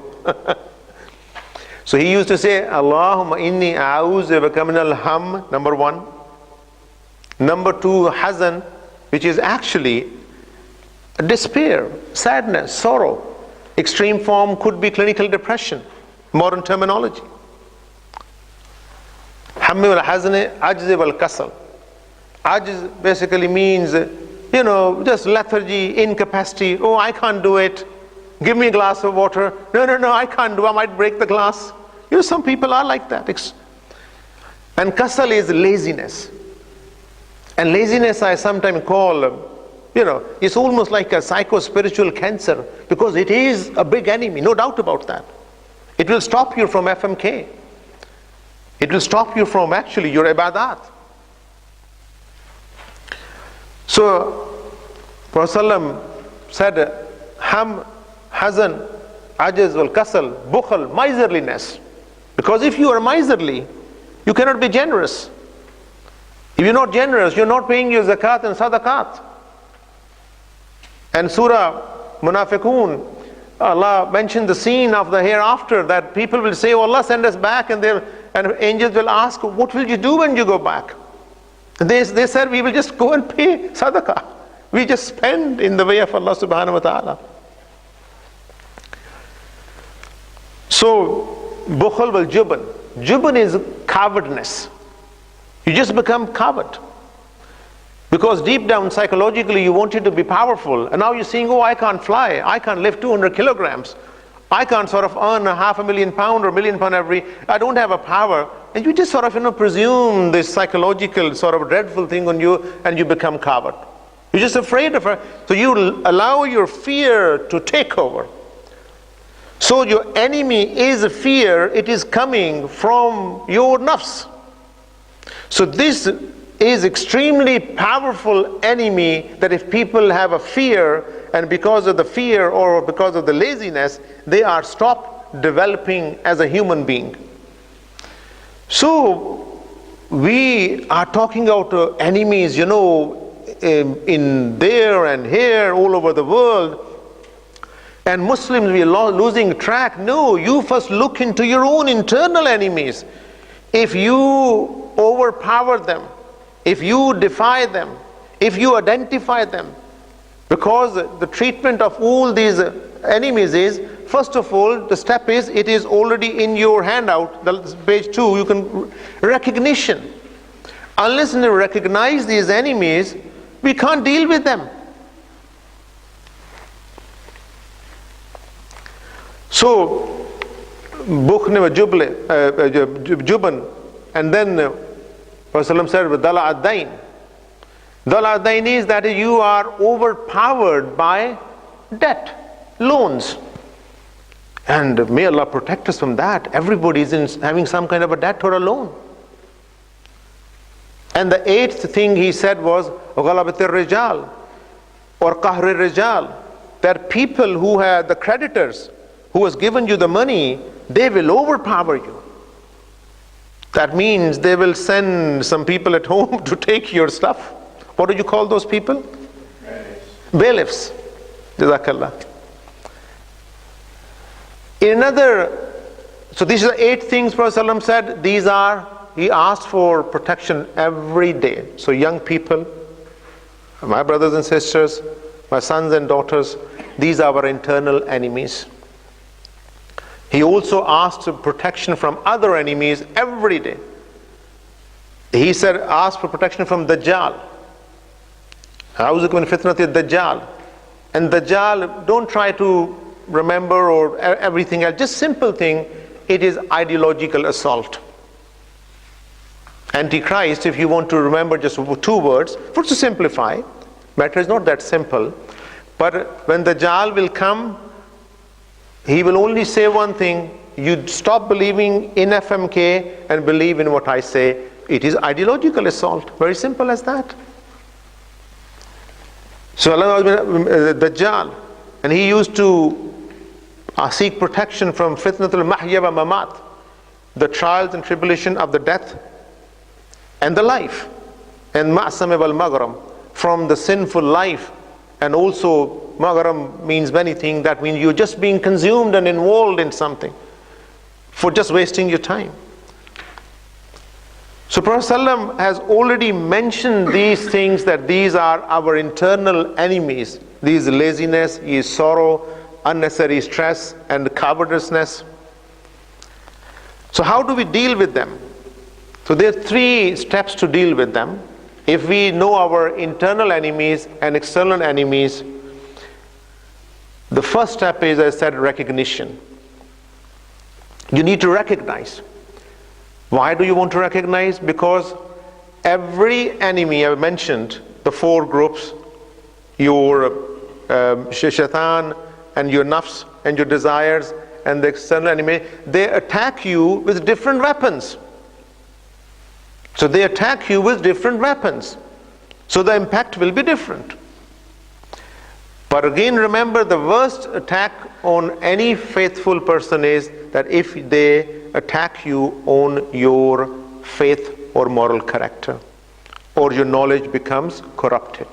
So he used to say, "Allahumma inni a'udhu bika min al-ham," number 1. Number 2, hazan, which is actually despair, sadness, sorrow. Extreme form could be clinical depression, modern terminology. Hammi wal hazni ajzi wal kasal. Ajz basically means, just lethargy, incapacity. Oh, I can't do it. Give me a glass of water. No, I can't do it. I might break the glass. Some people are like that. And kasal is laziness. And laziness I sometimes call, it's almost like a psycho-spiritual cancer, because it is a big enemy, no doubt about that. It will stop you from FMK. It will stop you from actually your ibadat. So, Prophet said, Ham, Hazan, Ajaz wal Kasal, Bukhal, miserliness. Because if you are miserly, you cannot be generous. If you're not generous, you're not paying your zakat and sadaqat. And Surah Munafiqun, Allah mentioned the scene of the hereafter, that people will say, oh, Allah send us back, and angels will ask, what will you do when you go back? And they said, we will just go and pay sadaqah. We just spend in the way of Allah subhanahu wa ta'ala. So, Bukhal wal Juban. Juban is cowardness. You just become coward. Because deep down psychologically you wanted to be powerful, and now you're saying, oh, I can't fly, I can't lift 200 kilograms, I can't sort of earn £500,000 or £1 million I don't have a power. And you just sort of presume this psychological sort of dreadful thing on you, and you become coward. You're just afraid of her. So you allow your fear to take over. So your enemy is a fear, it is coming from your nafs. So this is extremely powerful enemy, that if people have a fear, and because of the fear or because of the laziness, they are stopped developing as a human being. So we are talking about enemies, in there and here, all over the world. And Muslims, we are losing track. No, you first look into your own internal enemies. If you overpower them, if you defy them, if you identify them, because the treatment of all these enemies is, first of all, the step is, it is already in your handout, page 2, you can, recognition. Unless we recognize these enemies, we can't deal with them. So, Bukhne wa Juban, and then Prophet said, Dala ad-dain. Dala ad-dain is that you are overpowered by debt, loans. And may Allah protect us from that. Everybody is having some kind of a debt or a loan. And the 8th thing he said was, Ghalabat al-rijal, or Qahr al-rijal, that people who had the creditors, who has given you the money, they will overpower you. That means they will send some people at home to take your stuff. What do you call those people? Bailiffs. Jazakallah. So these are the 8 things Prophet said. He asked for protection every day. So young people, my brothers and sisters, my sons and daughters, these are our internal enemies. He also asked protection from other enemies every day. He said, ask for protection from Dajjal. A'udhu fitnati Dajjal. And Dajjal, don't try to remember or everything else. Just simple thing, it is ideological assault. Antichrist, if you want to remember just 2 words, for to simplify, matter is not that simple. But when Dajjal will come, he will only say one thing: you stop believing in FMK and believe in what I say. It is ideological assault. Very simple as that. So Allah knows Dajjal, and he used to seek protection from fitnatul mahya wa mamat, the trials and tribulation of the death and the life, and ma'sam wal maghram, from the sinful life. And also maghram means many things. That means you're just being consumed and involved in something for just wasting your time. So Prophet ﷺ has already mentioned these things, that these are our internal enemies. These laziness, is sorrow, unnecessary stress, and covetousness. So how do we deal with them? So there are 3 steps to deal with them. If we know our internal enemies and external enemies, the first step is, as I said, recognition. You need to recognize. Why do you want to recognize? Because every enemy I mentioned, the four groups, your shaitan and your nafs and your desires and the external enemy, they attack you with different weapons. So they attack you with different weapons. So the impact will be different. But again, remember, the worst attack on any faithful person is that if they attack you on your faith or moral character, or your knowledge becomes corrupted.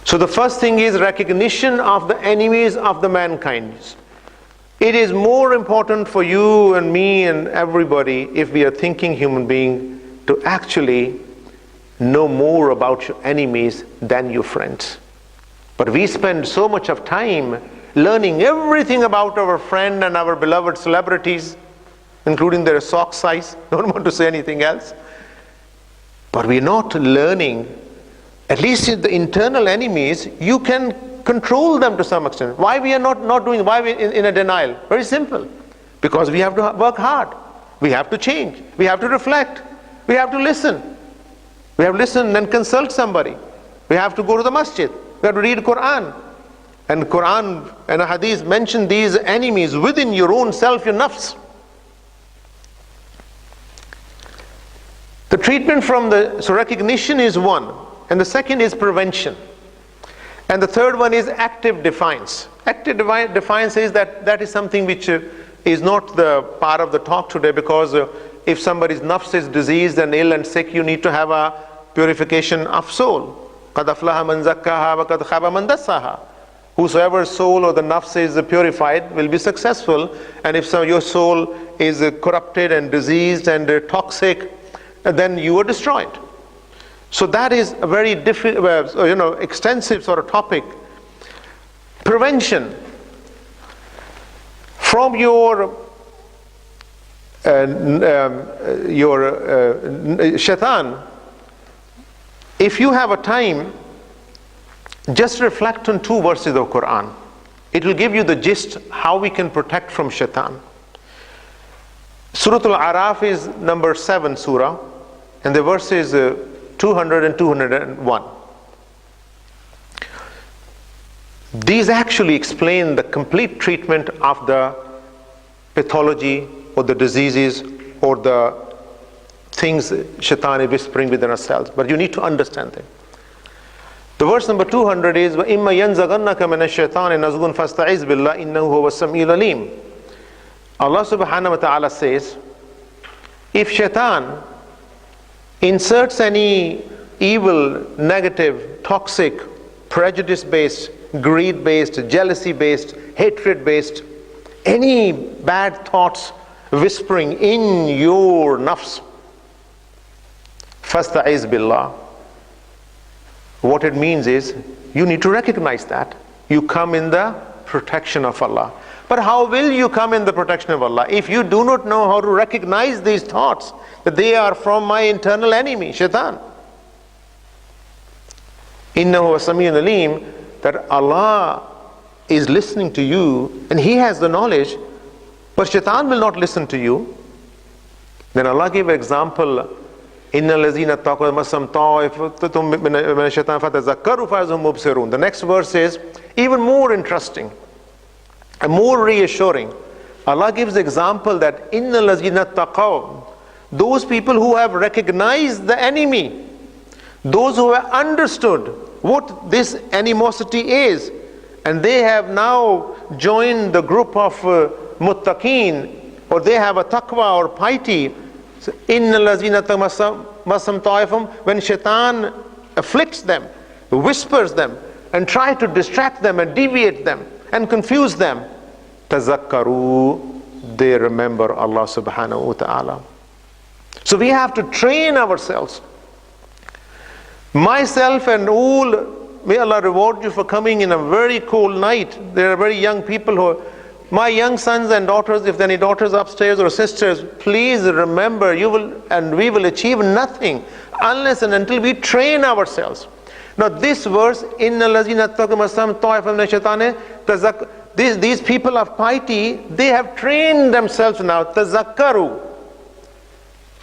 So the first thing is recognition of the enemies of the mankind. It is more important for you and me and everybody, if we are thinking human being, to actually know more about your enemies than your friends. But we spend so much of time learning everything about our friend and our beloved celebrities, including their sock size. Don't want to say anything else. But we're not learning, at least the internal enemies, you can control them to some extent. Why we are not doing, why we in a denial? Very simple. Because we have to work hard. We have to change. We have to reflect. We have to listen. We have to listen and consult somebody. We have to go to the masjid. We have to read Quran. And Quran and Hadith mention these enemies within your own self, your nafs. The treatment so recognition is one. And the second is prevention. And the third one is active defiance. Active defiance is that is something which is not the part of the talk today, because if somebody's nafs is diseased and ill and sick, you need to have a purification of soul. قَدْ أَفْلَحَ مَنْ زَكَّاهَا وَقَدْ خَابَ مَنْ دَسَّاهَا. Whosoever's soul or the nafs is purified will be successful. And if your soul is corrupted and diseased and toxic, then you are destroyed. So that is a very extensive sort of topic. Prevention. From your shaitan, if you have a time, just reflect on 2 verses of Quran. It will give you the gist how we can protect from shaitan. Surah Al-Araf is number 7 surah, and the verse is 200 and 201. These actually explain the complete treatment of the pathology or the diseases or the things shaitan is whispering within ourselves. But you need to understand them. The verse number 200 is وَإِمَّا يَنْزَغَنَّكَ مِنَ الشَّيْطَانِ نَزْغٌ فَاسْتَعِذْ بِاللَّهِ إِنَّهُ هُوَ السَّمِيعُ الْعَلِيمُ. Allah subhanahu wa ta'ala says, if shaitan inserts any evil, negative, toxic, prejudice-based, greed-based, jealousy-based, hatred-based, any bad thoughts whispering in your nafs, fasta'iz billah. What it means is, you need to recognize that. You come in the protection of Allah. But how will you come in the protection of Allah if you do not know how to recognize these thoughts, that they are from my internal enemy, shaitan? Innahu as-sami'un alim, that Allah is listening to you and He has the knowledge, but shaitan will not listen to you. Then Allah gave an example, Inna allazina taqaw masam ta'ifatun min ash-shaytan fatazakkaru fa'izhum mubsirun. The next verse is even more interesting and more reassuring. Allah gives the example that Inna allazina taqaw, those people who have recognized the enemy, those who have understood what this animosity is, and they have now joined the group of muttaqeen, or they have a taqwa or piety. Innal lazina masam ta'ifum, when shaitan afflicts them, whispers them, and try to distract them and deviate them and confuse them, tazakkaru, they remember Allah subhanahu wa ta'ala. So we have to train ourselves. Myself and all, may Allah reward you for coming in a very cold night. There are very young people who My young sons and daughters, if there are any daughters upstairs or sisters, please remember, you will and we will achieve nothing unless and until we train ourselves. Now this verse, these people of piety, they have trained themselves now, tazakkaru.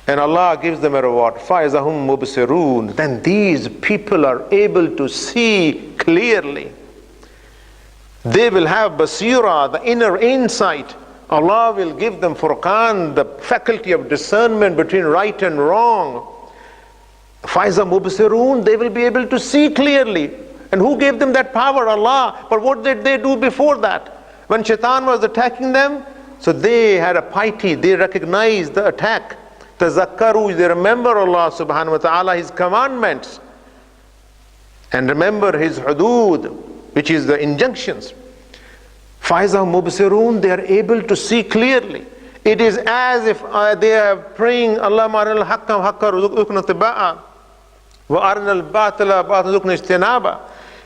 And Allah gives them a reward. فَإِذَا هُمْ مُبْصِرُونَ. Then these people are able to see clearly. They will have basira, the inner insight. Allah will give them furqan, the faculty of discernment between right and wrong. فَإِذَا مُبْصِرُونَ. They will be able to see clearly. And who gave them that power? Allah. But what did they do before that? When shaitan was attacking them, so they had a piety, they recognized the attack. Tazakkaru, they remember Allah subhanahu wa ta'ala, His commandments. And remember His hudud, which is the injunctions. Faiza mubsirun, they are able to see clearly. It is as if they are praying, Allah marinal haqqa haqqa ruzukna tiba'a wa arinal batila batazukna ijtinaba.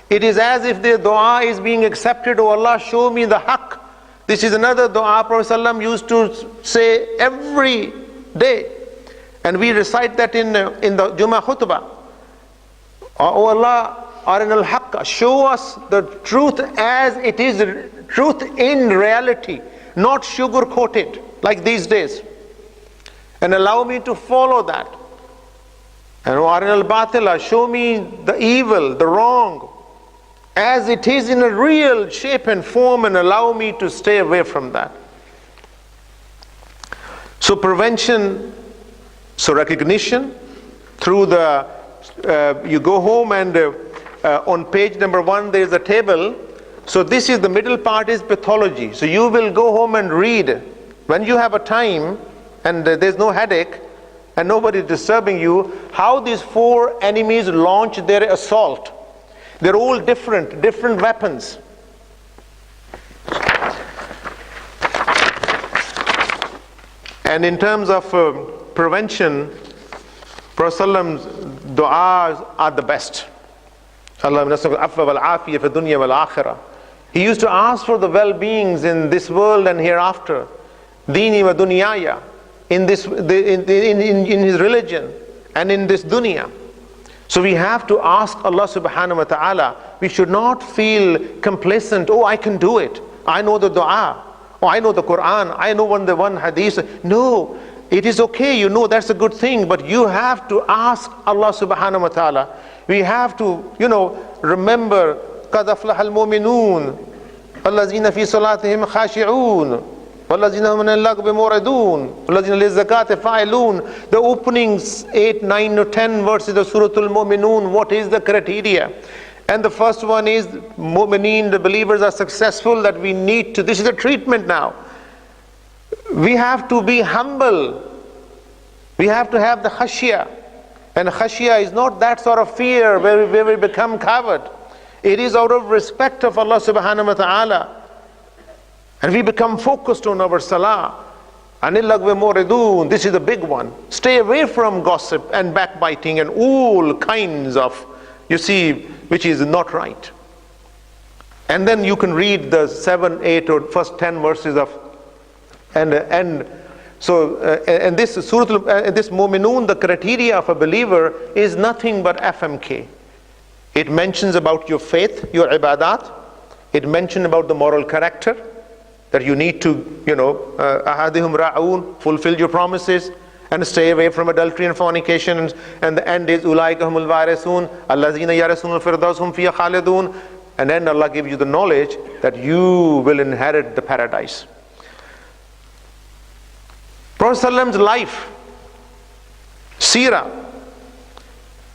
It is as if their dua is being accepted. Oh Allah, show me the haqq. This is another dua Prophet ﷺ used to say every day. And we recite that in the Jummah khutbah. Oh Allah, arinal haqqa, show us the truth as it is, truth in reality, not sugar coated like these days. And allow me to follow that. And arinal batila, show me the evil, the wrong, as it is in a real shape and form, and allow me to stay away from that. So prevention, so recognition through the, you go home and on page number 1 there is a table. So this is the middle part is pathology. So you will go home and read when you have a time and there's no headache and nobody is disturbing you, how these 4 enemies launch their assault. They're all different weapons. And in terms of prevention, Prophet ﷺ's du'as are the best. He used to ask for the well-beings in this world and hereafter. Dini wa dunyaya, in his religion and in this dunya. So we have to ask Allah subhanahu wa ta'ala. We should not feel complacent. Oh, I can do it. I know the dua. Oh, I know the Quran. I know the one hadith. No, it is okay. You know that's a good thing. But you have to ask Allah subhanahu wa ta'ala. We have to, remember قَدْ أَفْلَحَ الْمُؤْمِنُونَ الَّذِينَ فِي صَلَاتِهِمْ خَاشِعُونَ وَالَّذِينَ هُمْ مِنَ اللَّغْوِ مُعْرِضُونَ وَالَّذِينَ لِلزَّكَاةِ فَاعِلُونَ. The opening 8, 9 or 10 verses of Surah Al-Mu'minun, what is the criteria? And the first one is mu'mineen, the believers are successful, that we need to, this is the treatment now. We have to be humble. We have to have the khashya. And khashya is not that sort of fear where we become coward. It is out of respect of Allah subhanahu wa ta'ala. And we become focused on our salah. Anil lagwi muridun, this is the big one. Stay away from gossip and backbiting and all kinds of, which is not right. And then you can read the 7, 8 or first 10 verses of, and this Surah, this Mu'minun, the criteria of a believer is nothing but FMK. It mentions about your faith, your ibadat. It mentions about the moral character, that you need to, ahadihum ra'un, fulfill your promises and stay away from adultery and fornication. And the end is ulaika humul warisun allazina yarisun al-firdaus hum fiha khalidun. And then Allah gives you the knowledge that you will inherit the paradise. Prophet ﷺ's life, seerah,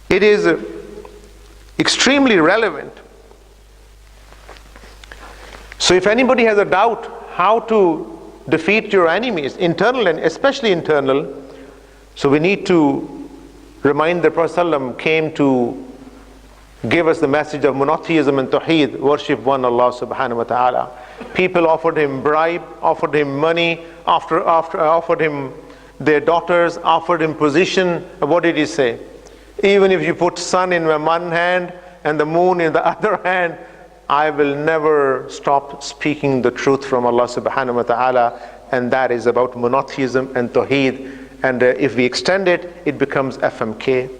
it is extremely relevant. So if anybody has a doubt how to defeat your enemies, internal and especially internal, so we need to remind that Prophet ﷺ came to give us the message of monotheism and tawheed, worship one Allah subhanahu wa ta'ala. People offered him bribe, offered him money, offered him their daughters, offered him position. What did he say? Even if you put sun in one hand and the moon in the other hand, I will never stop speaking the truth from Allah subhanahu wa ta'ala, and that is about monotheism and tawheed. And if we extend it, it becomes FMK.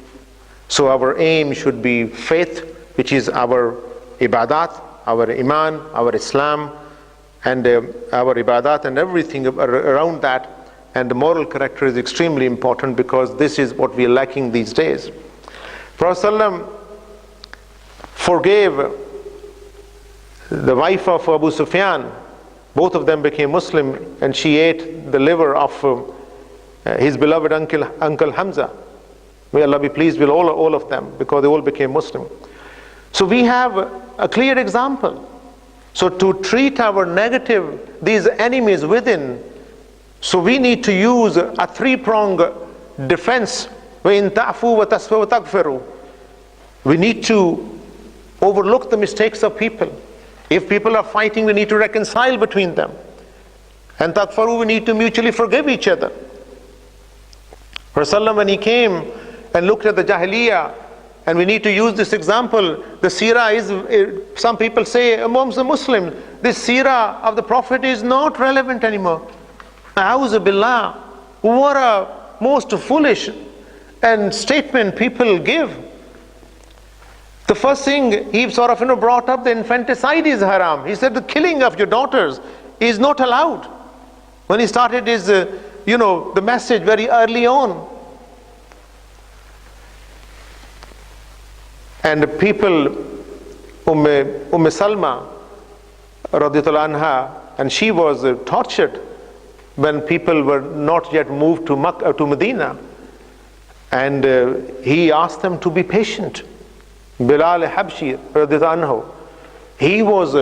So our aim should be faith, which is our ibadat, our iman, our Islam, and our ibadat and everything around that. And the moral character is extremely important, because this is what we are lacking these days. Prophet ﷺ forgave the wife of Abu Sufyan. Both of them became Muslim, and she ate the liver of his beloved uncle Hamza. May Allah be pleased with all of them, because they all became Muslim. So we have a clear example. So to treat our negative, these enemies within, so we need to use a three-pronged defense. وَإِن تَعْفُوا وَتَصْفَحُوا وَتَغْفِرُوا. We need to overlook the mistakes of people. If people are fighting, we need to reconcile between them. And taqfaru, we need to mutually forgive each other. Rasulullah, when he came and looked at the Jahiliyyah, and we need to use this example, the seerah is, some people say amongst the Muslims, this seerah of the Prophet is not relevant anymore. A'udhu billah. What a most foolish and statement people give. The first thing he sort of brought up, the infanticide is haram. He said the killing of your daughters is not allowed. When he started his, the message very early on. And the people, Salma, radiyallahu anha, and she was tortured when people were not yet moved to Medina. And he asked them to be patient. Bilal Habshi, radiyallahu anhu, he was,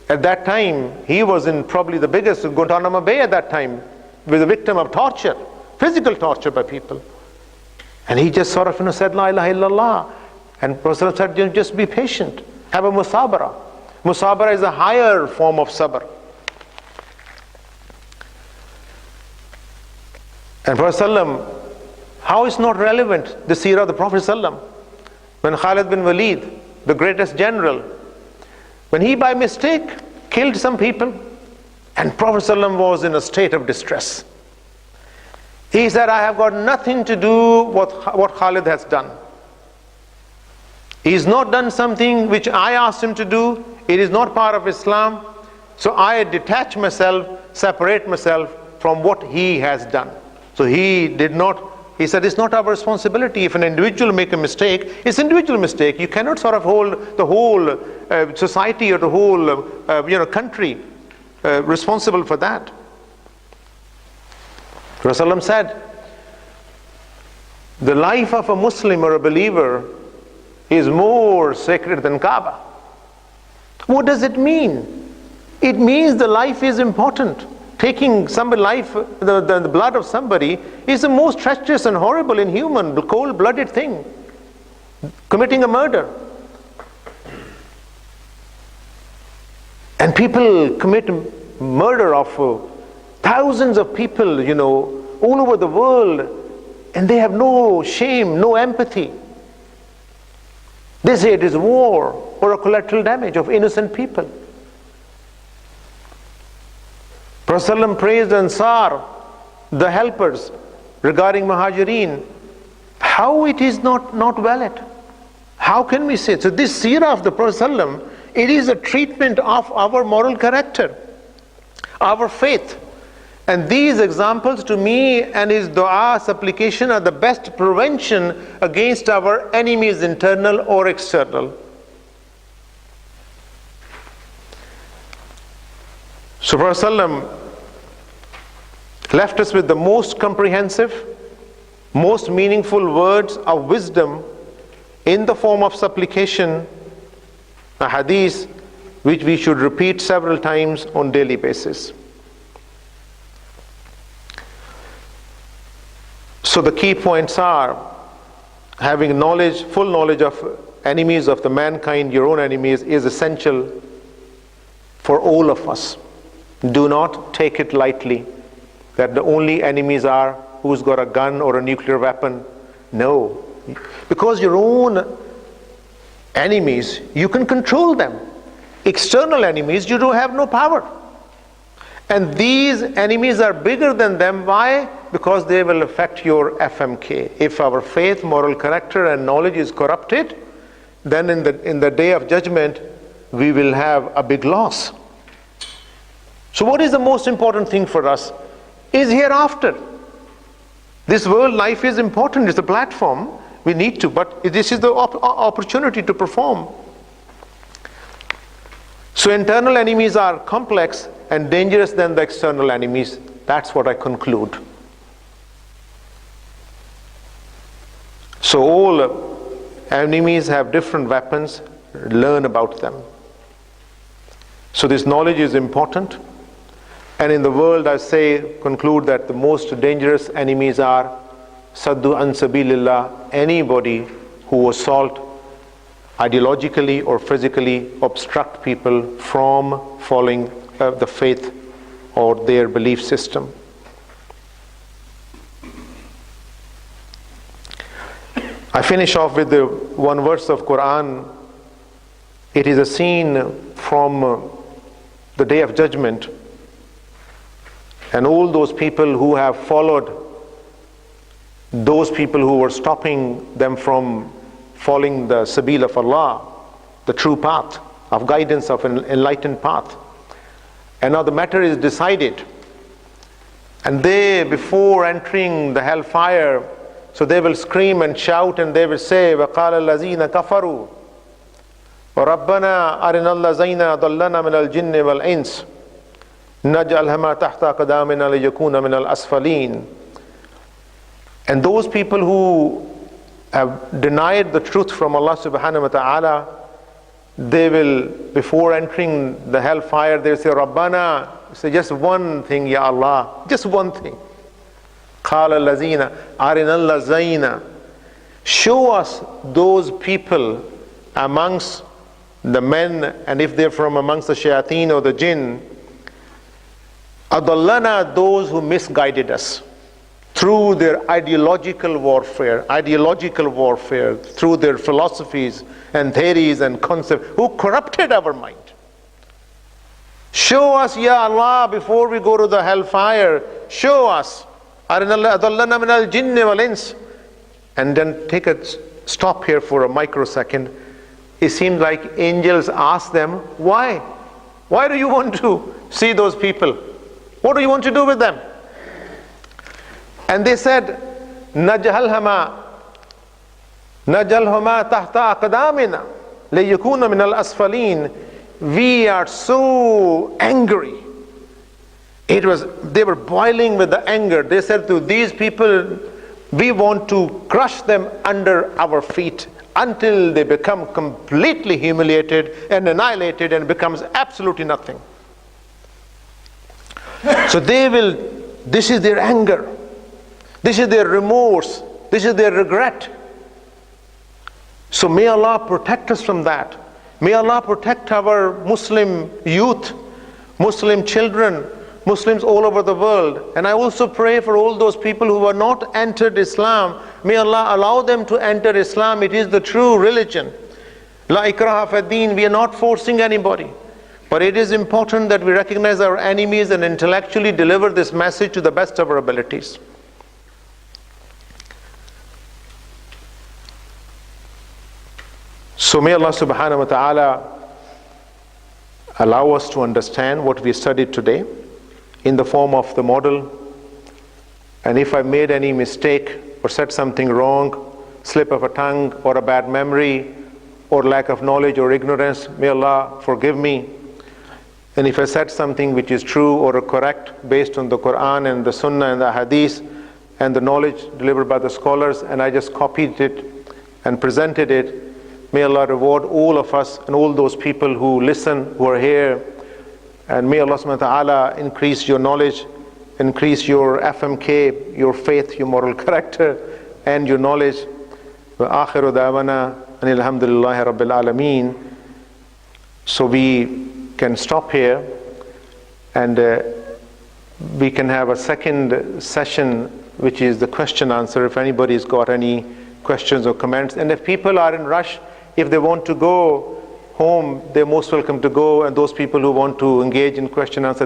at that time, he was in probably the biggest Guantanamo Bay at that time, was a victim of torture, physical torture by people. And he just sort of said, La ilaha illallah. And Prophet said, just be patient, have a musabara. Musabara is a higher form of sabr. And Prophet, how is not relevant the seerah of the Prophet when Khalid bin Walid, the greatest general, when he by mistake killed some people, and Prophet was in a state of distress. He said, I have got nothing to do with what Khalid has done. He has not done something which I asked him to do. It is not part of Islam. So I detach myself, separate myself from what he has done. So he did not, he said, it's not our responsibility. If an individual make a mistake, it's an individual mistake. You cannot sort of hold the whole society or the whole country responsible for that. Rasulullah said, the life of a Muslim or a believer is more sacred than Kaaba. What does it mean? It means the life is important. Taking somebody's life, the blood of somebody, is the most treacherous and horrible, inhuman, cold-blooded thing. Committing a murder. And people commit murder of thousands of people, all over the world, and they have no shame, no empathy. They say it is war or a collateral damage of innocent people. Prophet praised Ansar, the helpers, regarding Muhajirin. How it is not valid? How can we say? So this seerah of the Prophet, it is a treatment of our moral character, our faith. And these examples to me and his dua supplication are the best prevention against our enemies, internal or external. So Prophet left us with the most comprehensive, most meaningful words of wisdom in the form of supplication, a hadith which we should repeat several times on daily basis. So the key points are having knowledge, full knowledge of enemies of the mankind, your own enemies, is essential for all of us. Do not take it lightly that the only enemies are who's got a gun or a nuclear weapon. No, because your own enemies, you can control them. external enemies, you do have no power. And these enemies are bigger than them. Why? Because they will affect your FMK. If our faith, moral character, and knowledge is corrupted, then in the day of judgment, we will have a big loss. So what is the most important thing for us? Is hereafter. This world life is important. It's a platform. We need to, but this is the opportunity to perform. So internal enemies are complex and dangerous than the external enemies. That's what I conclude. So all enemies have different weapons. Learn about them. So this knowledge is important. And in the world, I conclude that the most dangerous enemies are Saddu an sabilillah, anybody who assault ideologically or physically obstruct people from following the faith or their belief system. I finish off with the one verse of Quran. It is a scene from the Day of Judgment, and all those people who have followed, those people who were stopping them from following the sabil of Allah, the true path of guidance, of an enlightened path. And now the matter is decided. And they, before entering the hellfire, so they will scream and shout and they will say, وَقَالَ الَّذِينَ كَفَرُوا وَرَبَّنَا أَرِنَا الَّذِينَ ضَلَّنَا مِنَ الْجِنِّ وَالْإِنسِ نَجْعَلْهُمَا تَحْتَ أَقْدَامِنَا لِيَكُونَ مِنَ الْأَسْفَلِينَ. And those people who have denied the truth from Allah subhanahu wa ta'ala, they will, before entering the hellfire, they will say, Rabbana, say just one thing, Ya Allah, just one thing. قَالَ الَّذِينَ أَرِنَا الَّذِينَ. Show us those people amongst the men, and if they're from amongst the shayateen or the jinn, أَضَلَّنَا, those who misguided us through their ideological warfare, through their philosophies and theories and concepts, who corrupted our mind. Show us, Ya Allah, before we go to the hellfire, show us. And then take a stop here for a microsecond. It seems like angels ask them, why? Why do you want to see those people? What do you want to do with them? And they said, نَجْعَلْهُمَا تَحْتَ أَقْدَامِنَا لِيَكُونَ مِنَ الْأَسْفَلِينَ. We are so angry. They were boiling with the anger. They said to these people, we want to crush them under our feet until they become completely humiliated and annihilated and becomes absolutely nothing. So this is their anger. This is their remorse. This is their regret. So may Allah protect us from that. May Allah protect our Muslim youth, Muslim children, Muslims all over the world. And I also pray for all those people who have not entered Islam. May Allah allow them to enter Islam. It is the true religion. La ikraha fi din. We are not forcing anybody. But it is important that we recognize our enemies and intellectually deliver this message to the best of our abilities. So may Allah subhanahu wa ta'ala allow us to understand what we studied today in the form of the model. And if I made any mistake or said something wrong, slip of a tongue or a bad memory or lack of knowledge or ignorance, may Allah forgive me. And if I said something which is true or correct based on the Quran and the Sunnah and the Hadith and the knowledge delivered by the scholars, and I just copied it and presented it, may Allah reward all of us and all those people who listen, who are here. And may Allah subhanahu wa ta'ala increase your knowledge, increase your FMK, your faith, your moral character, and your knowledge. Wa akhiru da'wana anil hamdulillahi rabbil alameen. So we can stop here and we can have a second session, which is the question answer, if anybody's got any questions or comments. And if people are in rush, if they want to go home, they're most welcome to go, and those people who want to engage in question and answer